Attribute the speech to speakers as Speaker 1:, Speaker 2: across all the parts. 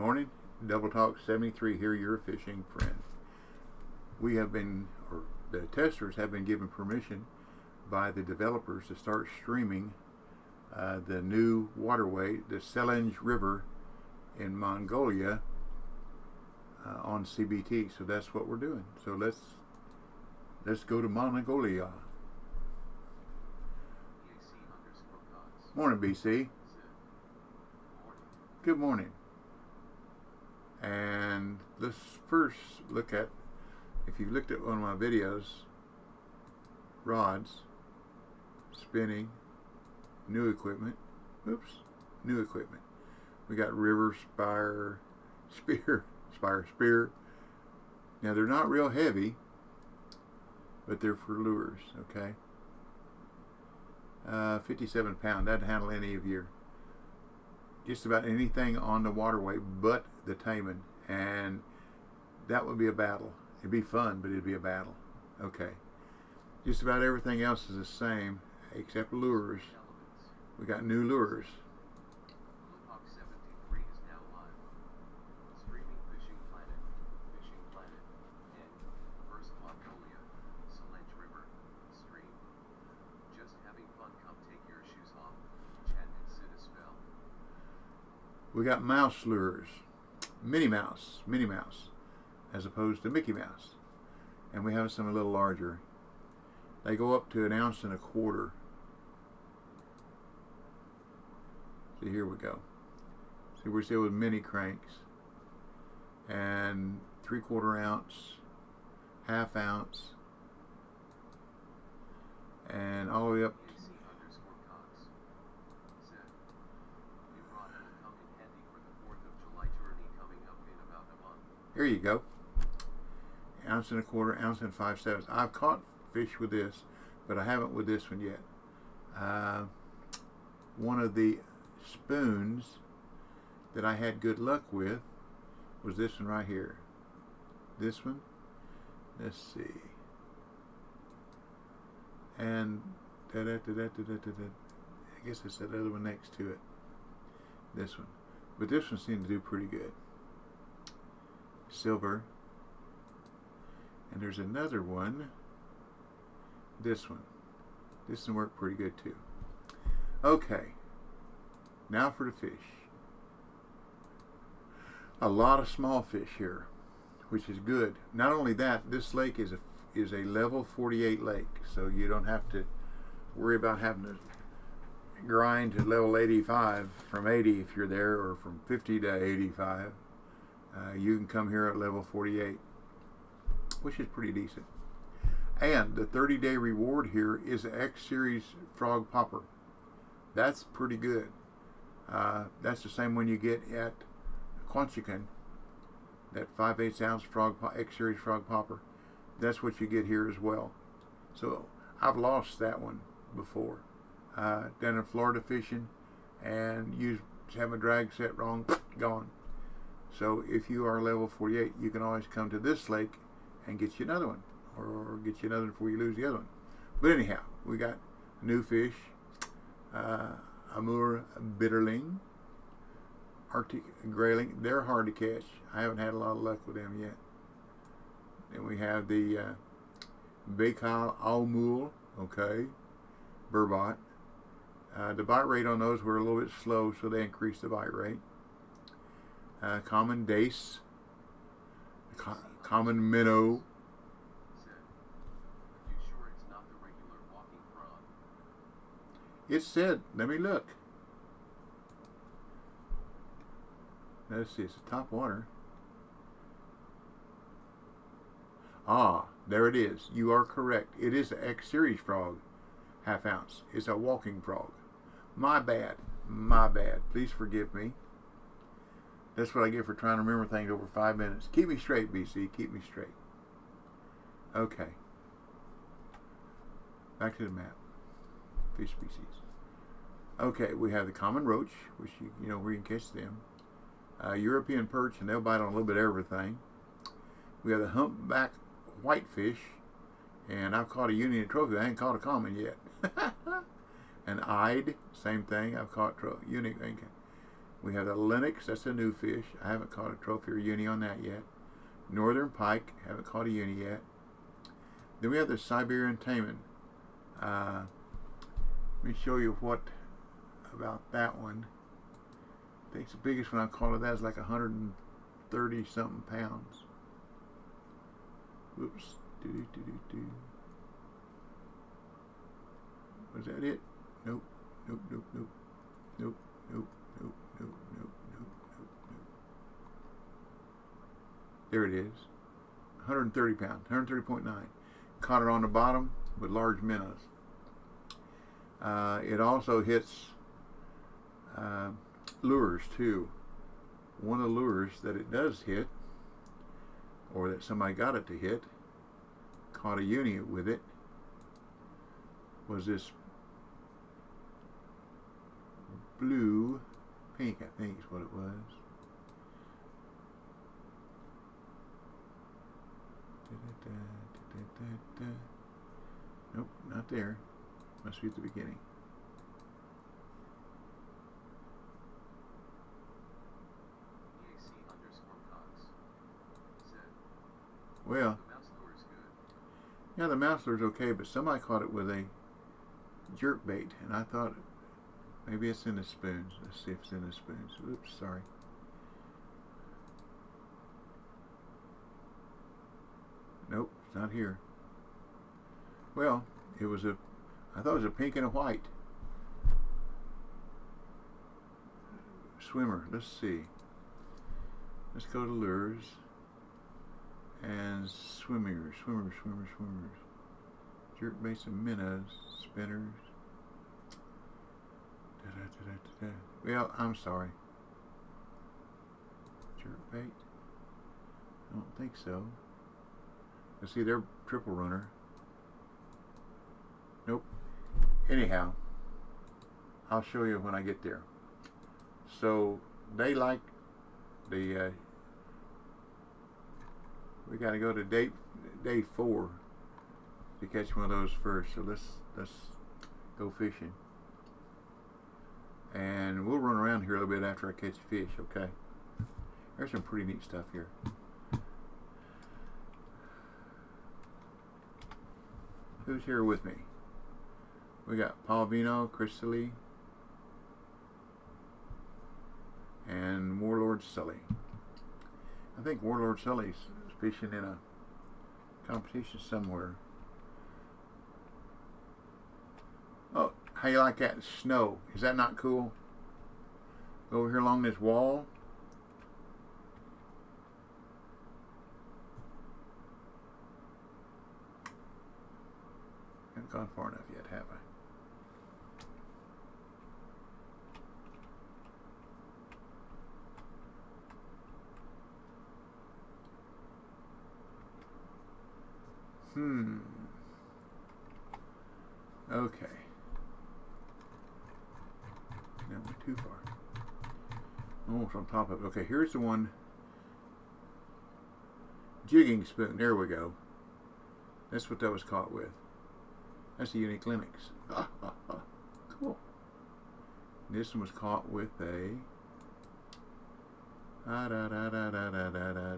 Speaker 1: morning. Double Talk 73 here, your fishing friend. We have been, or the testers have been given permission by the developers to start streaming the new waterway, the Selenge River in Mongolia on CBT. So that's what we're doing. So let's go to Mongolia. Morning, BC. Good morning. And let's first look at, if you looked at one of my videos, rods, spinning, new equipment. New equipment. We got river, spear. Now they're not real heavy, but they're for lures, okay? 57 pound, that'd handle any of your, just about anything on the waterway but the taimen, and that would be a battle. It'd be fun, but it'd be a battle. Okay. Just about everything else is the same except lures. We got new lures. We got mouse lures, Minnie Mouse, as opposed to Mickey Mouse. And we have some a little larger. They go up to 1.25 ounces. See, here we go. See, we're still with mini cranks. And 3/4 ounce, 1/2 ounce, and all the way up. Here you go. 1.25 ounce, 1 5/7. I've caught fish with this, but I haven't with this one yet. One of the spoons that I had good luck with was this one right here. This one. Let's see. And I guess it's that other one next to it. This one. But this one seemed to do pretty good. Silver. And there's another one. This one worked pretty good too. Okay, now for the fish. A lot of small fish here, which is good. Not only that, this lake is a level 48 lake, so you don't have to worry about having to grind to level 85 from 80 if you're there, or from 50 to 85. You can come here at level 48, which is pretty decent. And the 30-day reward here is an X Series frog popper. That's pretty good. That's the same one you get at Quanchican, that 5/8 ounce X Series frog popper. That's what you get here as well. So I've lost that one before. Down in Florida fishing, and have a drag set wrong, gone. So if you are level 48, you can always come to this lake and get you another one, or get you another one before you lose the other one. But anyhow, we got new fish, Amur Bitterling, Arctic Grayling. They're hard to catch. I haven't had a lot of luck with them yet. Then we have the Baikal Aumul, okay, Burbot. The bite rate on those were a little bit slow, so they increased the bite rate. Common dace, common minnow. It said, let me look. Let's see, it's the top water. Ah, there it is. You are correct. It is an X Series frog, 1/2 ounce. It's a walking frog. My bad. Please forgive me. That's what I get for trying to remember things over 5 minutes. Keep me straight, BC. Keep me straight. Okay. Back to the map. Fish species. Okay, we have the common roach, which you know where you can catch them. European perch, and they'll bite on a little bit of everything. We have the humpback whitefish, and I've caught a union trophy. I ain't caught a common yet. An eyed, same thing. I've caught unique. We have the Lenox, that's a new fish. I haven't caught a trophy or uni on that yet. Northern Pike, haven't caught a uni yet. Then we have the Siberian Taimen. Let me show you what about that one. I think the biggest one I caught of that is like 130 something pounds. Whoops. Was that it? Nope. Nope. Nope. Nope. Nope. Nope. Nope. Nope. Nope. Nope. Nope. Nope. There it is. 130 pounds. 130.9. Caught it on the bottom with large minnows. It also hits lures too. One of the lures that it does hit, or that somebody got it to hit, caught a uni with it, was this blue, pink I think is what it was. Nope, not there. Must be at the beginning. Well, yeah, the mouse lure's okay, but somebody caught it with a jerk bait, and I thought maybe it's in the spoons. Let's see if it's in the spoons. Oops, sorry. Nope, it's not here. Well, it was a, I thought it was a pink and a white swimmer. Let's see. Let's go to lures and swimmers. Jerk baits and minnows, spinners. Well, I'm sorry. Jerk bait? I don't think so. Let's see, they're triple runner. Nope. Anyhow, I'll show you when I get there. So they like the we got to go to day 4 to catch one of those first. So let's go fishing, and we'll run around here a little bit after I catch a fish. Okay. There's some pretty neat stuff here. Who's here with me? We got Paul Vino, Chris Lee, and Warlord Sully. I think Warlord Sully's fishing in a competition somewhere. Oh, how you like that snow? Is that not cool? Go over here along this wall. Haven't gone far enough yet, have I? Okay. Now we're too far. Almost on top of it. Okay, here's the one. Jigging spoon. There we go. That's what that was caught with. That's a unique Lenox. Cool. This one was caught with a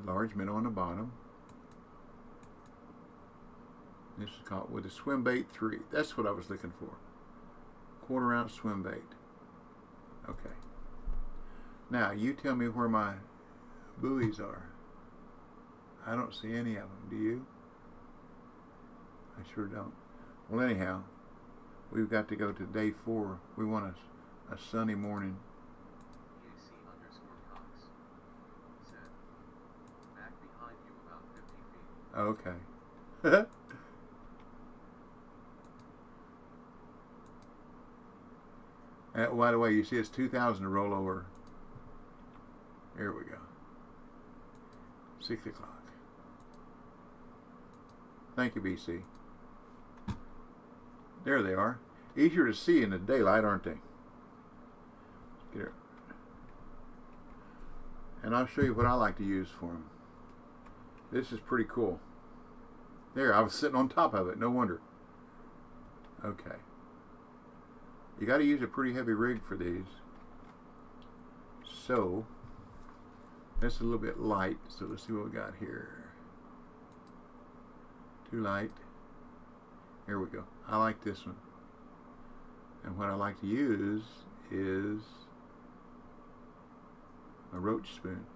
Speaker 1: large minnow on the bottom. This is caught with a swim bait 3. That's what I was looking for. 1/4 ounce swim bait. Okay. Now you tell me where my buoys are. I don't see any of them. Do you? I sure don't. Well, anyhow, we've got to go to day 4. We want a sunny morning.
Speaker 2: EAC_Cox said, back behind you about 50 feet.
Speaker 1: Okay. By the way, you see it's 2,000 to roll over. There we go. 6 o'clock. Thank you, BC. There they are. Easier to see in the daylight, aren't they? Here. And I'll show you what I like to use for them. This is pretty cool. There, I was sitting on top of it. No wonder. Okay. You got to use a pretty heavy rig for these. So that's a little bit light. So let's see what we got here. Too light. Here we go. I like this one. And what I like to use is a Roach Spoon.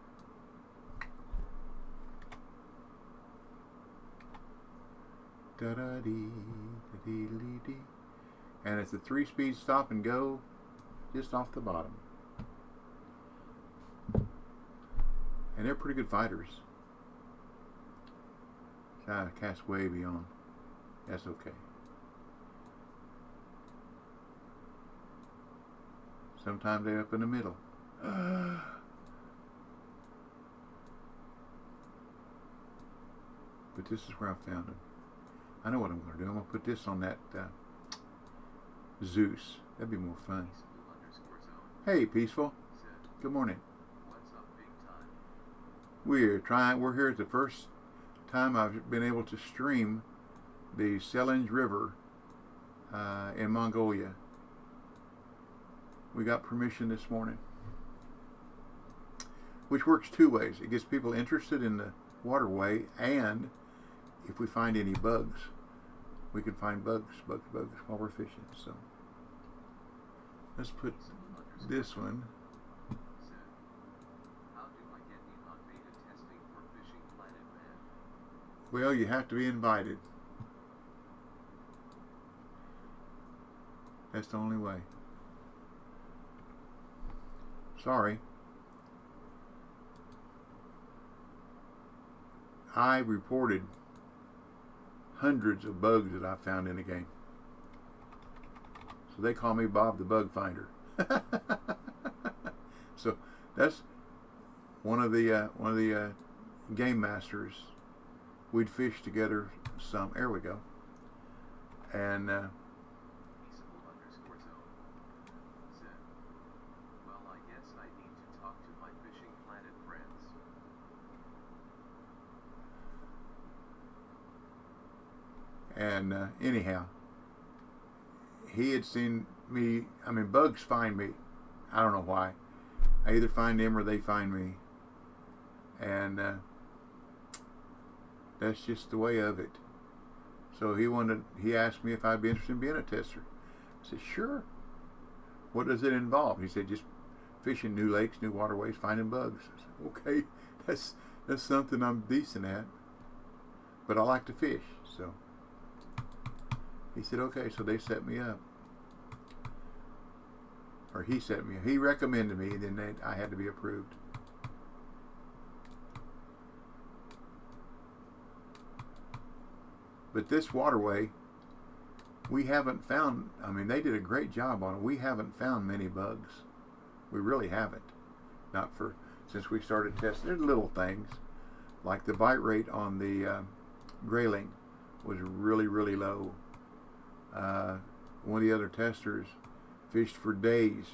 Speaker 1: Da da dee da dee dee dee. And it's a 3-speed stop and go just off the bottom. And they're pretty good fighters. Cast way beyond. That's okay. Sometimes they're up in the middle. But this is where I found them. I know what I'm going to do. I'm going to put this on that Zeus. That'd be more fun. Hey, Peaceful. Good morning.
Speaker 2: What's up, big time?
Speaker 1: We're here at the first time I've been able to stream the Selenge River in Mongolia. We got permission this morning, which works two ways. It gets people interested in the waterway, and if we find any bugs, we can find bugs while we're fishing. So let's put this one.
Speaker 2: How do I get in on beta testing for Fishing Planet, man?
Speaker 1: Well, you have to be invited. That's the only way. Sorry. I reported hundreds of bugs that I found in the game. So they call me Bob the Bug Finder. So that's one of the game masters. We'd fish together some. There we go. And
Speaker 2: Peaceable _ zone. Said, well, I guess I need to talk to my Fishing Planet friends.
Speaker 1: And anyhow, he had seen me. I mean, bugs find me. I don't know why. I either find them or they find me. And that's just the way of it. So he asked me if I'd be interested in being a tester. I said, sure. What does it involve? He said, just fishing new lakes, new waterways, finding bugs. I said, okay, that's something I'm decent at. But I like to fish, so. He said, okay, so they set me up. Or he set me up. He recommended me, and then I had to be approved. But this waterway, we haven't found, I mean, they did a great job on it. We haven't found many bugs. We really haven't. Not since we started testing. There's little things, like the bite rate on the grayling was really, really low. One of the other testers fished for days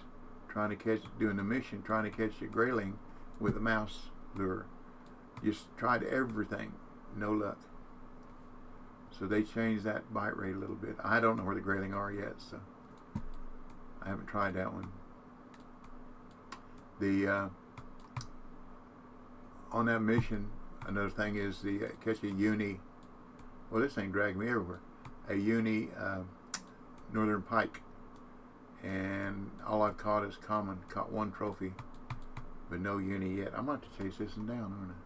Speaker 1: doing the mission, trying to catch a grayling with a mouse lure. Just tried everything, no luck. So they changed that bite rate a little bit. I don't know where the grayling are yet, so I haven't tried that one. On that mission, another thing is catch a uni. Well, this thing dragged me everywhere. A uni northern pike, and all I've caught is common. Caught one trophy, but no uni yet. I'm going to have to chase this one down, aren't I?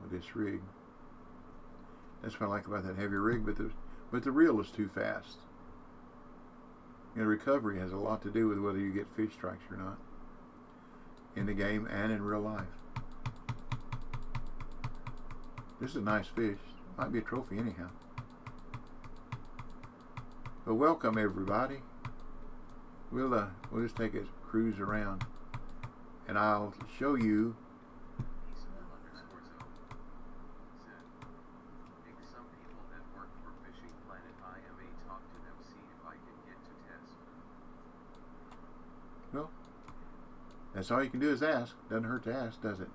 Speaker 1: With this rig. That's what I like about that heavy rig, but the reel is too fast. You know, recovery has a lot to do with whether you get fish strikes or not in the game and in real life. This is a nice fish. Might be a trophy anyhow. But welcome everybody. We'll just take a cruise around, and I'll show you.
Speaker 2: Peaceable _ zone. Said, think some people that work for Fishing Planet IMA talk to them, see if I can get to test.
Speaker 1: Well, that's all you can do is ask. Doesn't hurt to ask, does it?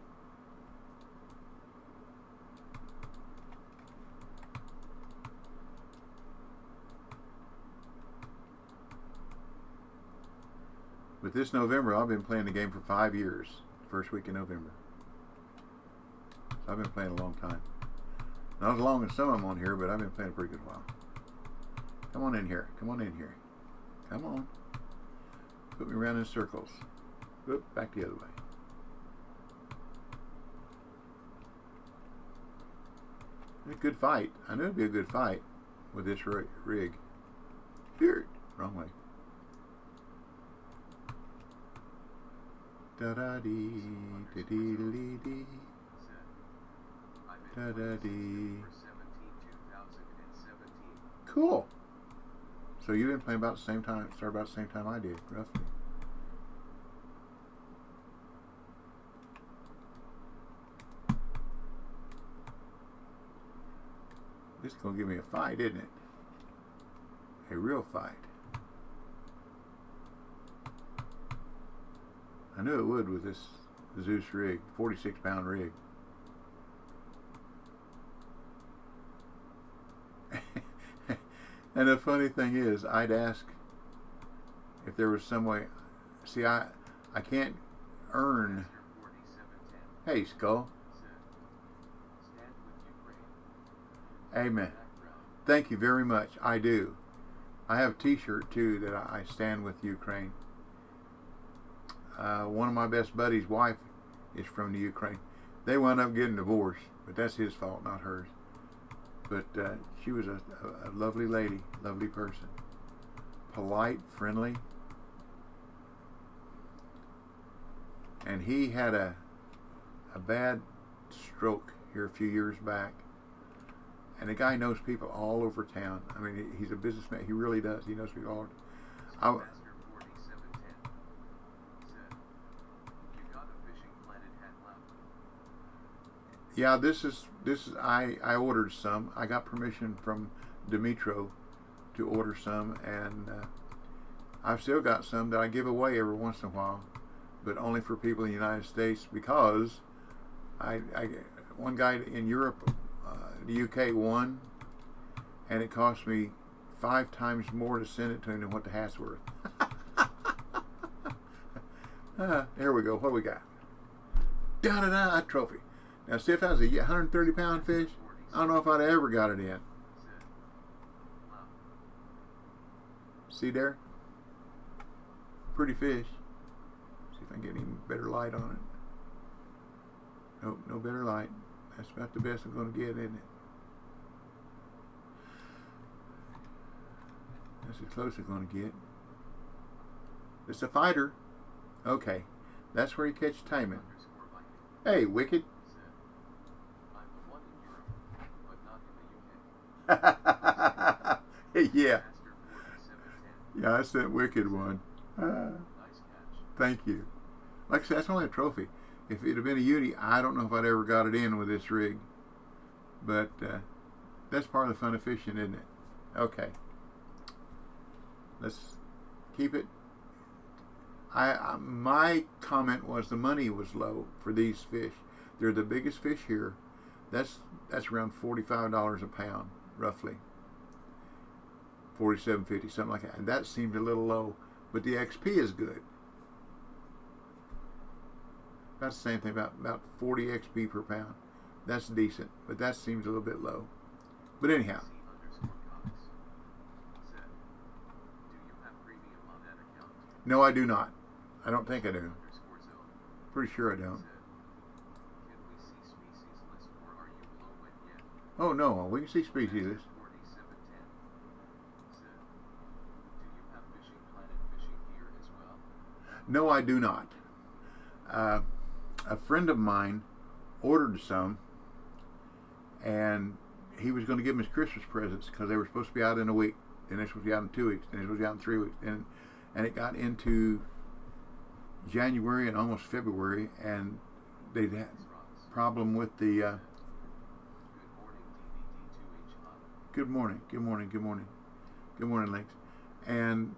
Speaker 1: But this November, I've been playing the game for 5 years. First week in November. So I've been playing a long time. Not as long as some of them on here, but I've been playing a pretty good while. Come on in here. Come on in here. Come on. Put me around in circles. Whoop, back the other way. A good fight. I knew it'd be a good fight with this rig. Here, wrong way. Da da dee, da dee dee dee. Da da dee. Cool. So you've been playing about the same time. Started about the same time I did, roughly. This is gonna give me a fight, isn't it? A real fight. I knew it would with this Zeus rig, 46-pound rig. And the funny thing is, I'd ask if there was some way. See, I can't earn. Hey, Skull. Amen. Thank you very much. I do. I have a t-shirt too that I stand with Ukraine. One of my best buddies' wife is from the Ukraine. They wound up getting divorced, but that's his fault, not hers. But she was a lovely lady, lovely person. Polite, friendly. And he had a bad stroke here a few years back. And the guy knows people all over town. I mean, he's a businessman. He really does. He knows people all over. Yeah, this is I ordered some. I got permission from Dimitro to order some, and I've still got some that I give away every once in a while, but only for people in the United States, because one guy in Europe, the UK won, and it cost me 5 times more to send it to him than what the hat's worth. There we go. What do we got? Da-da-da, a trophy. Now, see, if that was a 130-pound fish, I don't know if I'd ever got it in. See there? Pretty fish. See if I can get any better light on it. Nope, no better light. That's about the best I'm going to get, isn't it? That's as close as I'm going to get. It's a fighter. Okay, that's where you catch timing. Hey, Wicked. Yeah. Yeah, that's that Wicked one. Thank you. Like I said, that's only a trophy. If it had been a uni, I don't know if I'd ever got it in with this rig. But that's part of the fun of fishing, isn't it? Okay. Let's keep it. My comment was the money was low for these fish. They're the biggest fish here. That's around $45 a pound, roughly. $47.50, something like that. And that seemed a little low, but the XP is good. That's the same thing, about 40 XP per pound. That's decent, but that seems a little bit low. But anyhow. No, I do not. I don't think I do. Pretty sure I don't. Oh no, we can see species list. No, I do not. A friend of mine ordered some, and he was going to give them his Christmas presents because they were supposed to be out in a week, and this was out in 2 weeks, and this was out in 3 weeks, and it got into January and almost February, and they'd had a problem with the good morning, Links. And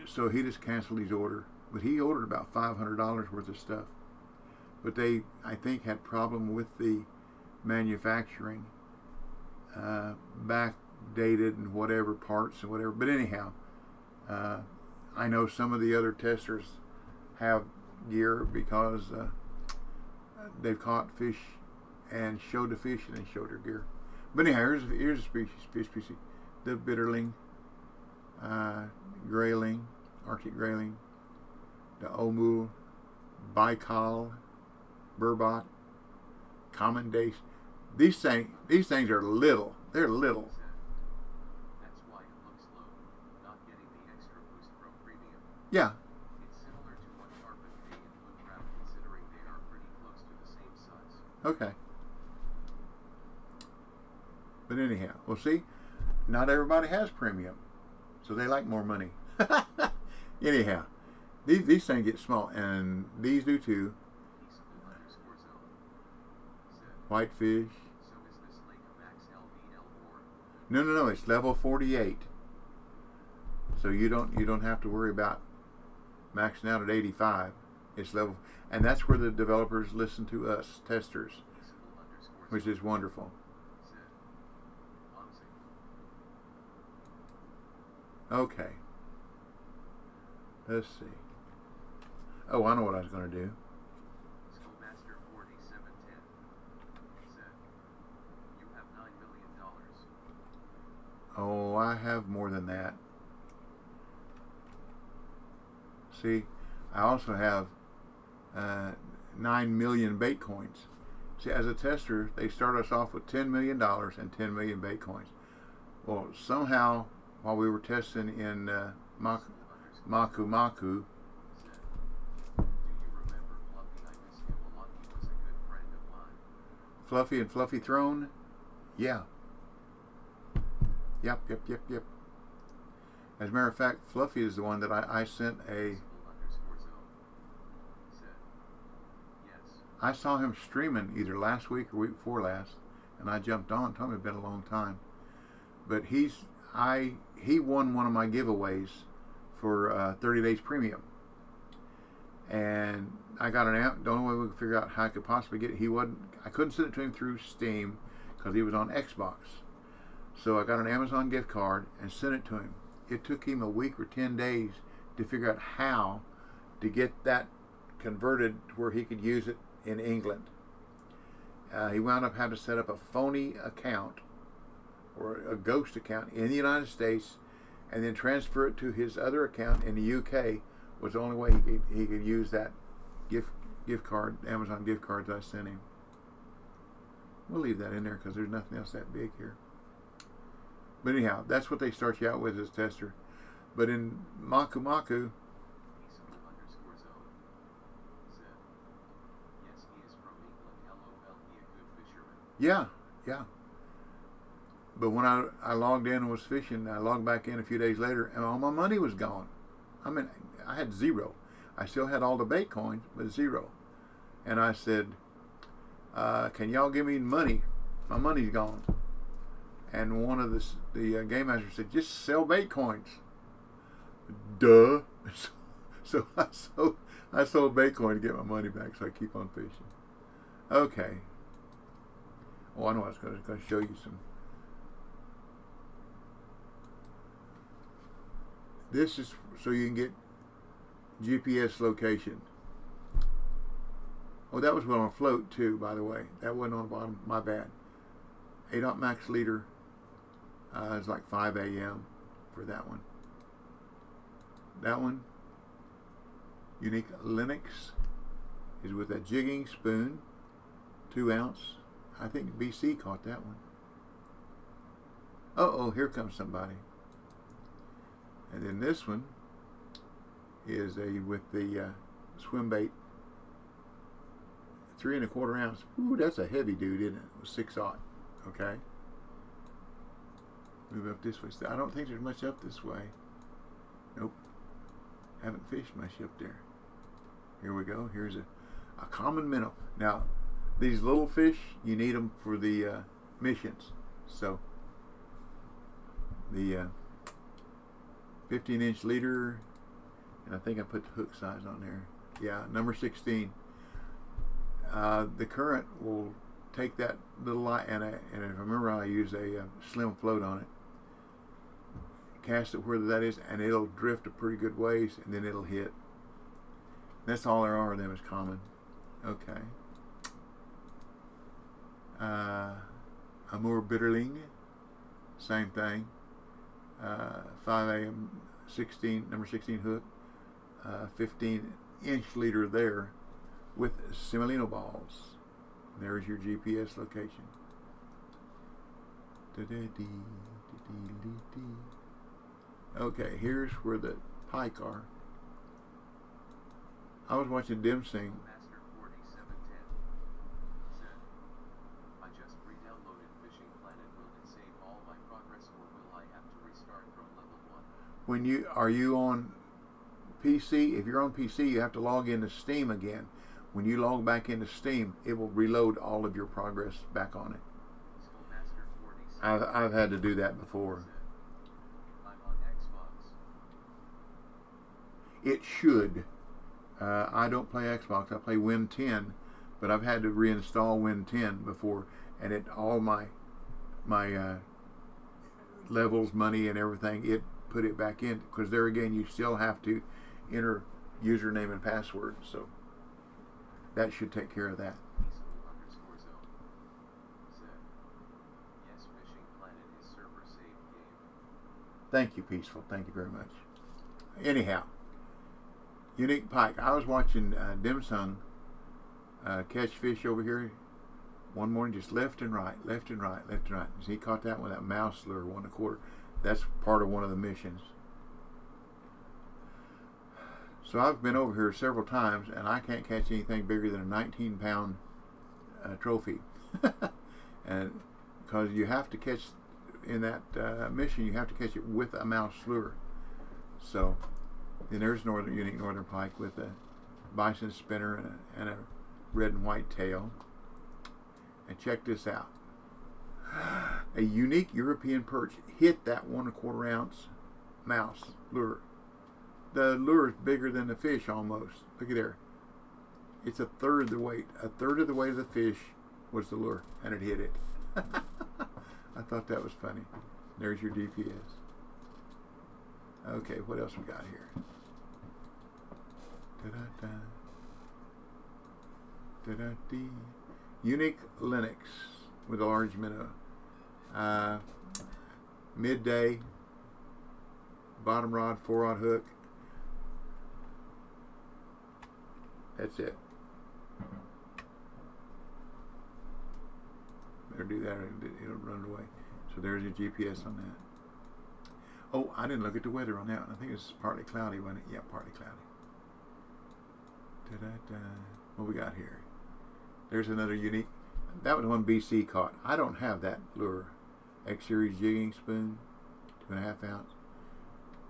Speaker 1: so he just canceled his order, but he ordered about $500 worth of stuff. But they, I think, had problem with the manufacturing, backdated and whatever parts and whatever. But anyhow, I know some of the other testers have gear because they've caught fish and showed the fish and then showed their gear. But anyhow, here's a fish species. The bitterling, grayling, Arctic grayling, the omu, baikal, burbot, common dace. These things are little. They're little.
Speaker 2: That's why it looks low, not getting the extra boost from premium.
Speaker 1: Yeah.
Speaker 2: It's similar to what tarpon pay and blue crab, considering they are pretty close to the same size.
Speaker 1: Okay. But anyhow, we'll see. Not everybody has premium, so they like more money. Anyhow, these things get small, and these do too. Whitefish.
Speaker 2: So is this lake a max LVL or?
Speaker 1: No. It's level 48. So you don't have to worry about maxing out at 85. It's level, and that's where the developers listen to us testers, which is wonderful. Okay. Let's see. Oh, I know what I was going to do.
Speaker 2: Schoolmaster 4710 said, "You have $9 million."
Speaker 1: Oh, I have more than that. See, I also have 9 million bait coins. See, as a tester, they start us off with $10 million and 10 million bait coins. Well, somehow, while we were testing in Maku Maku, Fluffy and Fluffy Throne? Yeah. Yep. As a matter of fact, Fluffy is the one that I sent a... I saw him streaming either last week or week before last, and I jumped on. Told me it'd been a long time. But he won one of my giveaways for 30 days premium. And I got an app. The only way we could figure out how I could possibly get it, I couldn't send it to him through Steam because he was on Xbox. So I got an Amazon gift card and sent it to him. It took him a week or 10 days to figure out how to get that converted to where he could use it in England. He wound up having to set up a phony account or a ghost account in the United States and then transfer it to his other account in the UK. Was the only way he could use that gift card, Amazon gift card that I sent him. We'll leave that in there because there's nothing else that big here. But anyhow, that's what they start you out with as tester. But in Maku Maku, yeah. But when I logged in and was fishing, I logged back in a few days later, and all my money was gone. I mean, I had zero. I still had all the bait coins, but zero. And I said, can y'all give me money? My money's gone. And one of the game masters said, just sell bait coins. Duh. So I sold bait coin to get my money back, so I keep on fishing. Okay. Oh, I know I was going to show you some. This is so you can get GPS location. Oh, that was on a float too, by the way. That wasn't on the bottom. My bad. 8-aught max leader. It's like 5 a.m. for that one. That one, Unique Linux, is with a jigging spoon, 2 ounce. I think BC caught that one. Uh-oh, here comes somebody. And then this one is with the swim bait, 3 1/4 ounce. Ooh, that's a heavy dude, isn't it? With 6-aught. Okay. Move up this way. I don't think there's much up this way. Nope. Haven't fished much up there. Here we go. Here's a common minnow. Now, these little fish, you need them for the missions. So, the 15-inch leader, and I think I put the hook size on there. Yeah, number 16. The current will take that little light, and if I remember, I use a slim float on it. Cast it where that is, and it'll drift a pretty good ways, and then it'll hit. That's all there are of them is common. Okay. Amur Bitterling, same thing. 5 a.m. 16, number 16 hook, 15-inch leader there with Semolino balls. There's your GPS location. Okay, here's where the pike are. I was watching Dim sing.
Speaker 2: Master 4710 said, I just re-downloaded Fishing Planet. Will it save all my progress or will I have to restart from level 1?
Speaker 1: Are you on PC? If you're on PC, you have to log into Steam again. When you log back into Steam, it will reload all of your progress back on it.
Speaker 2: Master 47
Speaker 1: I've had to do that before.
Speaker 2: said, I'm on Xbox.
Speaker 1: It should. I don't play Xbox. I play Win 10, but I've had to reinstall Win 10 before, and all my levels, money, and everything, it put it back in, because there again, you still have to enter username and password. So that should take care of that.
Speaker 2: Peaceful_zone said, yes, Fishing Planet is server saved game.
Speaker 1: Thank you, Peaceful. Thank you very much. Anyhow, unique pike. I was watching Dim Sum catch fish over here one morning, just left and right, left and right, left and right. So he caught that with that mouse lure, 1 1/4. That's part of one of the missions. So I've been over here several times, and I can't catch anything bigger than a 19-pound trophy. And because you have to catch in that mission, you have to catch it with a mouse lure. So then there's unique northern pike with a bison spinner and a red and white tail. And check this out. A unique European perch hit that 1 1/4 ounce mouse lure. The lure is bigger than the fish almost. Look at there. It's a third the weight. A third of the weight of the fish was the lure, and it hit it. I thought that was funny. There's your GPS. Okay, what else we got here? Da-da-da. Da-da-dee. Unique Linux with a large minnow. Midday, bottom rod, 4-rod hook. That's it. Better do that or it'll run away. So there's your GPS on that. Oh, I didn't look at the weather on that one. I think it's partly cloudy, wasn't it? Yeah, partly cloudy. Da-da-da. What we got here? There's another unique. That was one BC caught. I don't have that lure. X-Series jigging spoon, 2.5 ounce.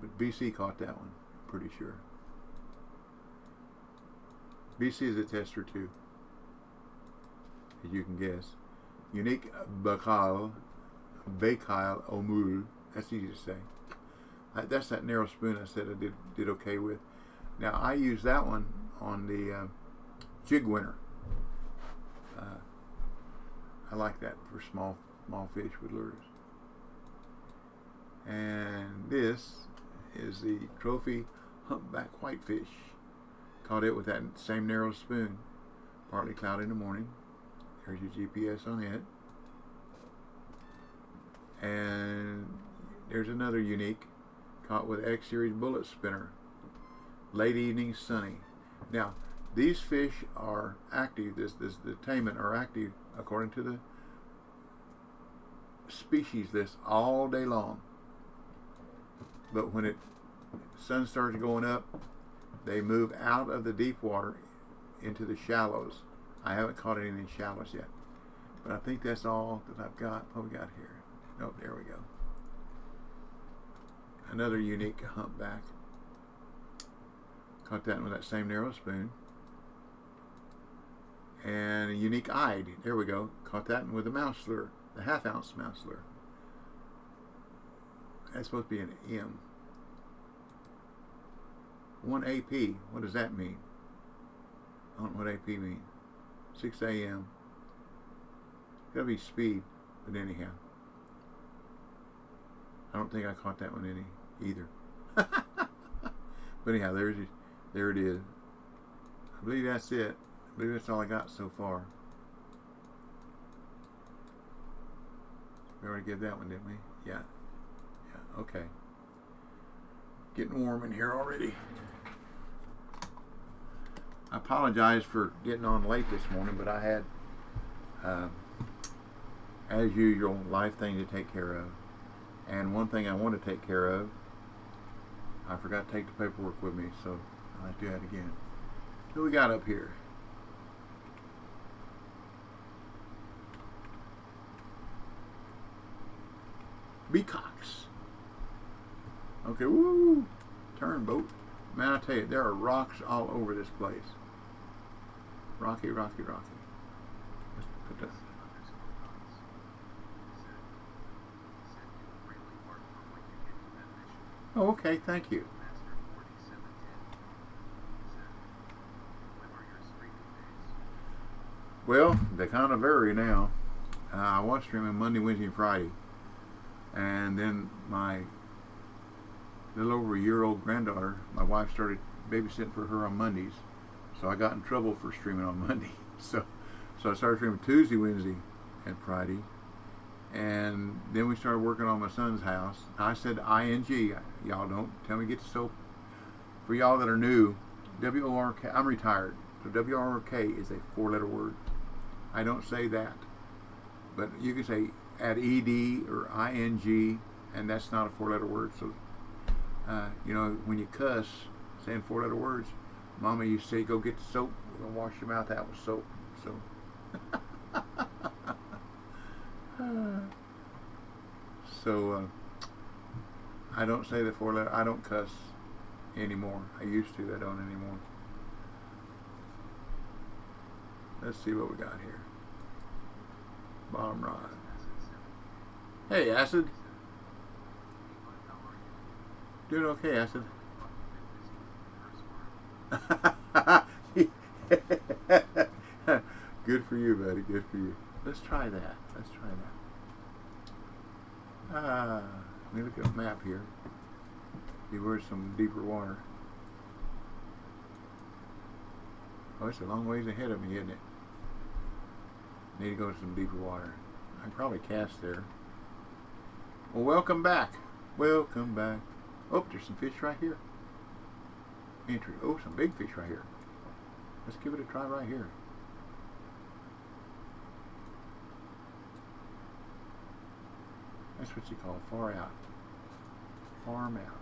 Speaker 1: But BC caught that one, pretty sure. BC is a tester too, as you can guess. Unique Bakal Omul. That's easy to say. That's that narrow spoon I said I did okay with. Now I use that one on the jig winner. I like that for small fish with lures. And this is the trophy humpback whitefish. Caught it with that same narrow spoon. Partly cloudy in the morning. There's your GPS on it. And there's another unique. Caught with X-Series bullet spinner. Late evening, sunny. Now, these fish are active. The taimen are active according to the species list all day long. But when the sun starts going up, they move out of the deep water into the shallows. I haven't caught any in the shallows yet, but I think that's all that I've got. What we got here? Oh, there we go. Another unique humpback. Caught that with that same narrow spoon. And a unique eyed. There we go. Caught that with a mouse lure, the 1/2 ounce mouse lure. That's supposed to be an M. 1 AP. What does that mean? I don't know what AP means. 6 a.m. Gotta be speed, but anyhow. I don't think I caught that one either. But anyhow, there it is. I believe that's it. I believe that's all I got so far. We already did that one, didn't we? Yeah. Yeah, okay. Getting warm in here already. I apologize for getting on late this morning, but I had, as usual, life thing to take care of. And one thing I want to take care of, I forgot to take the paperwork with me, so I'll have to do that again. Who we got up here? Beacocks. Okay, woo! Turnboat. Man, I tell you, there are rocks all over this place. Rocky, rocky, rocky. Let's put that. Oh, okay, thank you. Well, they kind of vary now. I was streaming Monday, Wednesday, and Friday. And then my little over a year-old granddaughter, my wife started babysitting for her on Mondays. So I got in trouble for streaming on Monday. So I started streaming Tuesday, Wednesday, and Friday. And then we started working on my son's house. I said ING. Y'all don't tell me to get the soap. For y'all that are new, WORK, I'm retired. So WORK is a 4-letter word. I don't say that. But you can say add ED or ING, and that's not a 4-letter word. So, you know, when you cuss, saying 4-letter words, Mama used to say, go get the soap. We're going to wash your mouth out with soap. So, I don't say the 4-letter. I don't cuss anymore. I used to. I don't anymore. Let's see what we got here. Bottom rod. Hey, Acid. Doing okay, Acid. Good for you, buddy. Good for you. Let's try that. Let's try that. Let me look at a map here. See where's some deeper water. Oh, it's a long ways ahead of me, isn't it? Need to go to some deeper water. I can probably cast there. Well, welcome back. Welcome back. Oh, there's some fish right here. Entry. Oh, some big fish right here. Let's give it a try right here. That's what you call far out. Farm out.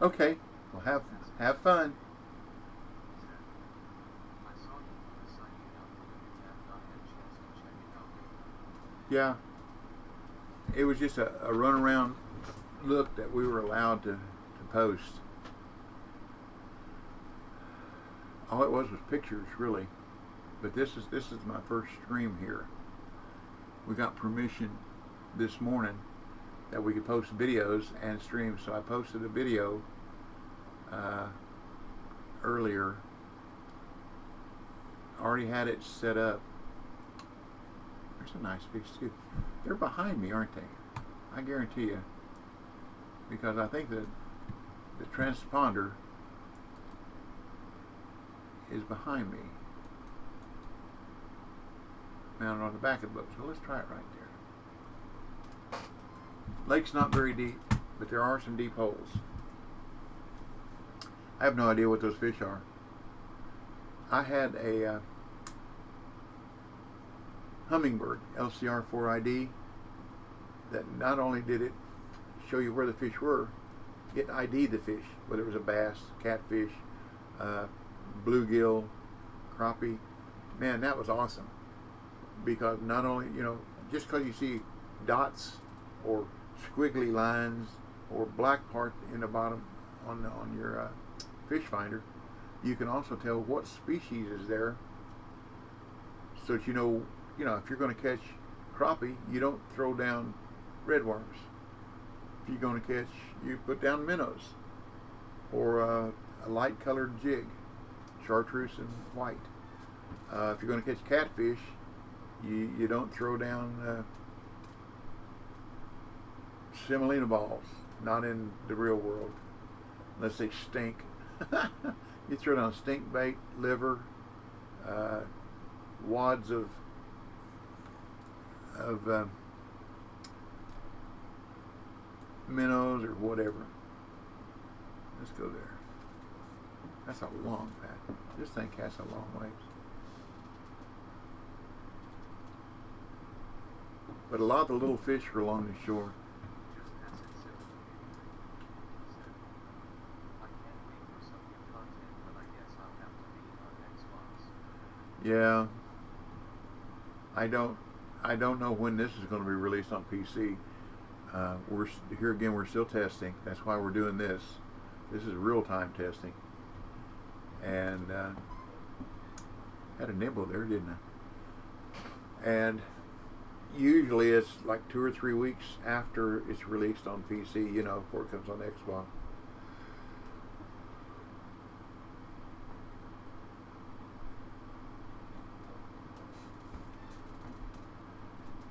Speaker 1: Okay, well have fun. Yeah, it was just a runaround look that we were allowed to post. All it was pictures, really. But this is my first stream here. We got permission this morning that we could post videos and stream. So I posted a video earlier. Already had it set up. There's a nice fish too. They're behind me, aren't they? I guarantee you. Because I think that the transponder is behind me. Mounted on the back of the boat. So let's try it right there. Lake's not very deep, but there are some deep holes. I have no idea what those fish are. I had a hummingbird, LCR4ID, that not only did it show you where the fish were, it ID'd the fish, whether it was a bass, catfish, bluegill, crappie. Man, that was awesome. Because not only, you know, just because you see dots or squiggly lines or black part in the bottom on your fish finder, you can also tell what species is there, so that you know if you're going to catch crappie, you don't throw down redworms. If you're going to catch, you put down minnows or a light colored jig, chartreuse and white. If you're going to catch catfish, you don't throw down semolina balls, not in the real world, unless they stink. You throw it on stink bait, liver, wads of minnows or whatever. Let's go there. That's a long path. This thing casts a long ways. But a lot of the little fish are along the shore. Yeah, I don't know when this is going to be released on PC. We're here again. We're still testing. That's why we're doing this. This is real-time testing. And had a nibble there, didn't I? And usually it's like 2 or 3 weeks after it's released on PC. You know, before it comes on Xbox.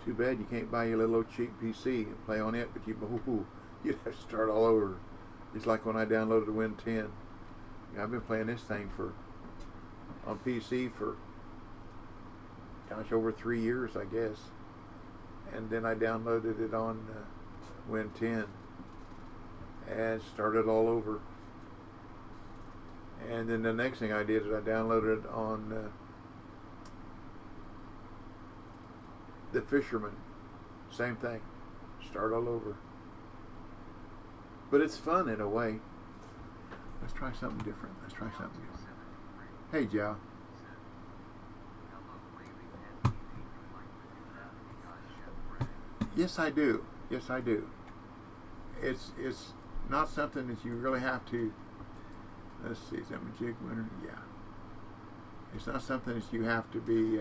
Speaker 1: Too bad you can't buy your little old cheap PC and play on it, but you'd have to start all over. It's like when I downloaded the Win 10. I've been playing this thing on PC for, gosh, over 3 years, I guess. And then I downloaded it on Win 10 and started all over. And then the next thing I did is I downloaded it on the Fisherman. Same thing. Start all over. But it's fun in a way. Let's try something different. Let's try something different. Hey, Joe. Yes, I do. Yes, I do. It's not something that you really have to. Let's see. Is that my jig winner? Yeah. It's not something that you have to be.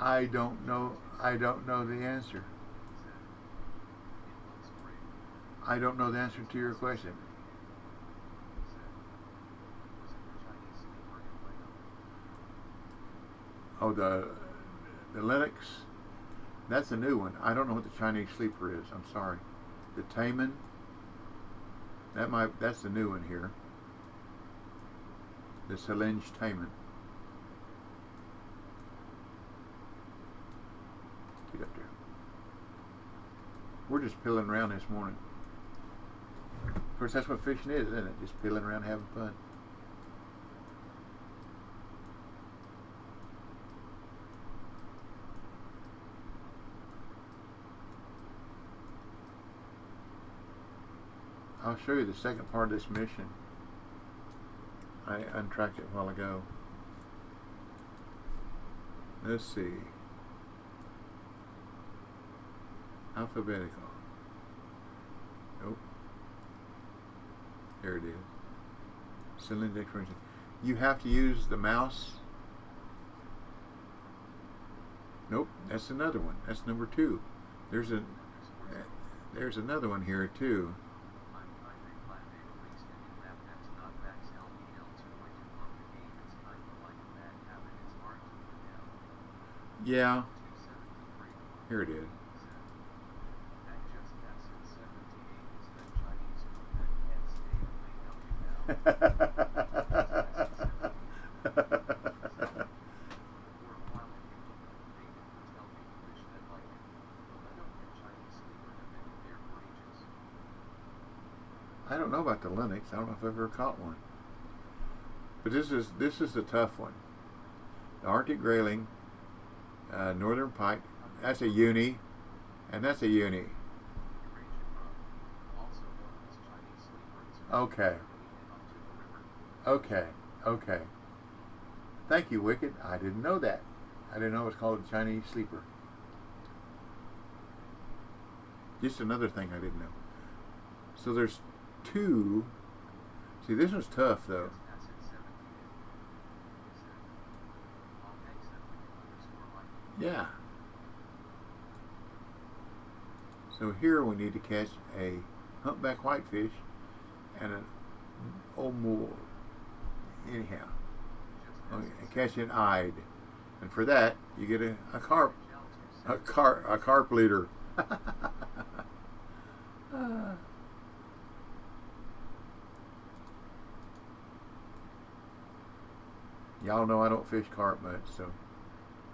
Speaker 1: I don't know the answer. I don't know the answer to your question. Oh, the Linux. That's a new one. I don't know what the Chinese sleeper is. I'm sorry. The Taiman. That's the new one here. The Selenge Taiman. Get up there. We're just pilling around this morning. Of course, that's what fishing is, isn't it? Just pilling around, having fun. I'll show you the second part of this mission. I untracked it a while ago. Let's see. Alphabetical. Nope. There it is. Selenge exploration. You have to use the mouse. Nope. That's another one. That's number 2. There's another one here too. Yeah. Here it is. I don't know about the Linux. I don't know if I've ever caught one. But this is the tough one. The Arctic grayling, northern pike. That's a uni, and that's a uni. Okay. Okay. Thank you, Wicked. I didn't know that. I didn't know it was called a Chinese sleeper. Just another thing I didn't know. So there's 2. See, this one's tough though. Yeah. So here we need to catch a humpback whitefish and an old anyhow.
Speaker 2: Just
Speaker 1: Okay,
Speaker 2: as
Speaker 1: and catch an eyed. And for that, you get a carp leader. Y'all know I don't fish carp much, so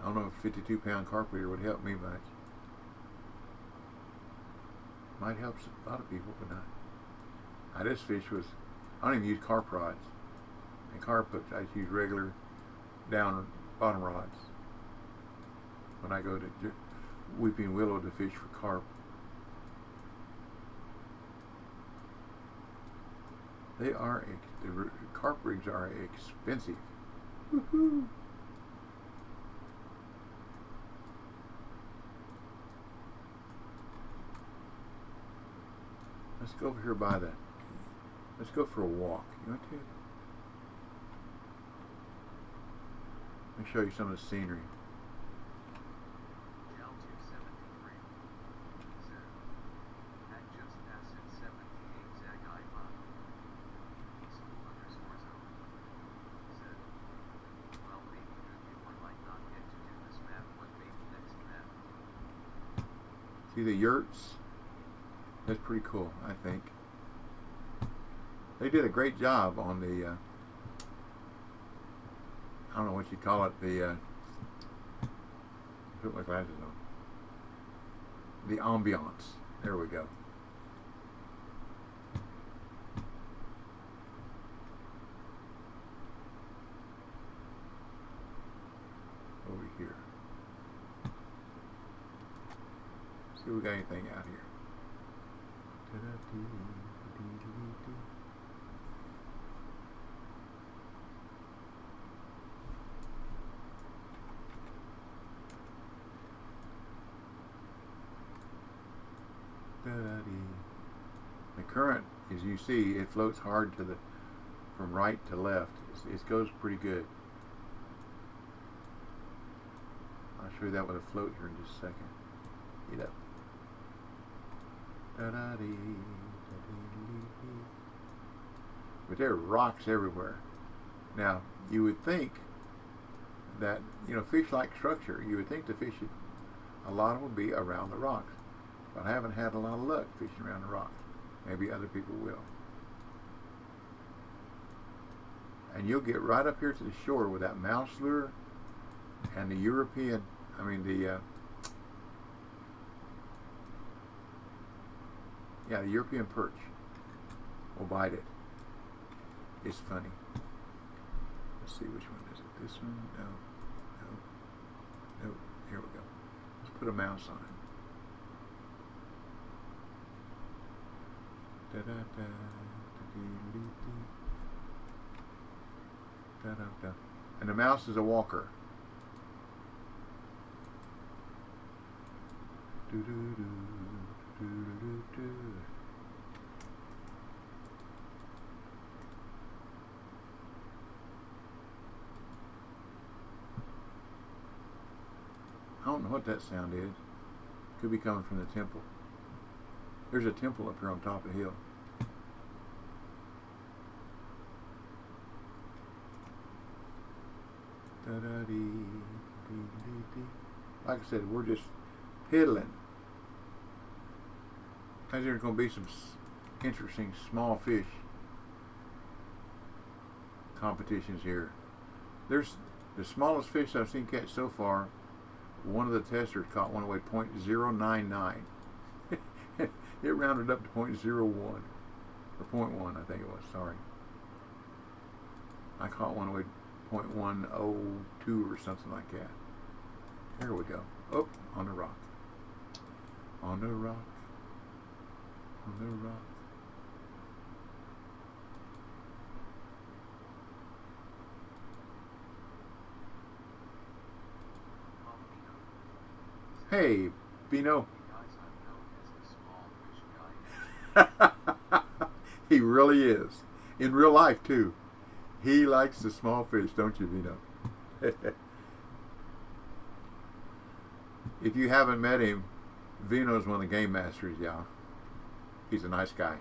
Speaker 1: I don't know if a 52-pound carp leader would help me much. Might help a lot of people, but not. I just fish with, I don't even use carp rods and carp hooks. I just use regular down bottom rods when I go to Weeping Willow to fish for carp. The carp rigs are expensive. Woohoo! Let's go over here by let's go for a walk. You want to? Let me show you some of the scenery.
Speaker 2: Altitude 73. Said. At just past 78 Zag I-5. School _ zone. Said. Well, maybe good viewer might not get to do this map, but maybe next map.
Speaker 1: See the yurts? That's pretty cool, I think. They did a great job on the, I don't know what you call it, put my glasses on. The ambiance. There we go. Over here. See if we got anything out here. The current, as you see, it floats hard from right to left. It goes pretty good. I'll show you that with a float here in just a second. Get up. But there are rocks everywhere. Now, you would think that, fish like structure. You would think the fish, a lot will be around the rocks. But I haven't had a lot of luck fishing around the rocks. Maybe other people will. And you'll get right up here to the shore with that mouse lure and the European, the European perch will bite it. It's funny. Let's see which one is it. This one? No. Here we go. Let's put a mouse on it. And the mouse is a walker. I don't know what that sound is. Could be coming from the temple. There's a temple up here on top of the hill. Like I said, we're just piddling. There's going to be some interesting small fish competitions here. There's the smallest fish I've seen catch so far. One of the testers caught one that weighed .099. It rounded up to .01 or .1, I think it was. Sorry, I caught one that weighed .102 or something like that. There we go. Oh, on the rock. On the rock. On the rock. Hey, Bino. He really is. In real life, too. He likes the small fish, don't you, Vino? If you haven't met him, Vino's one of the game masters, y'all. He's a nice guy.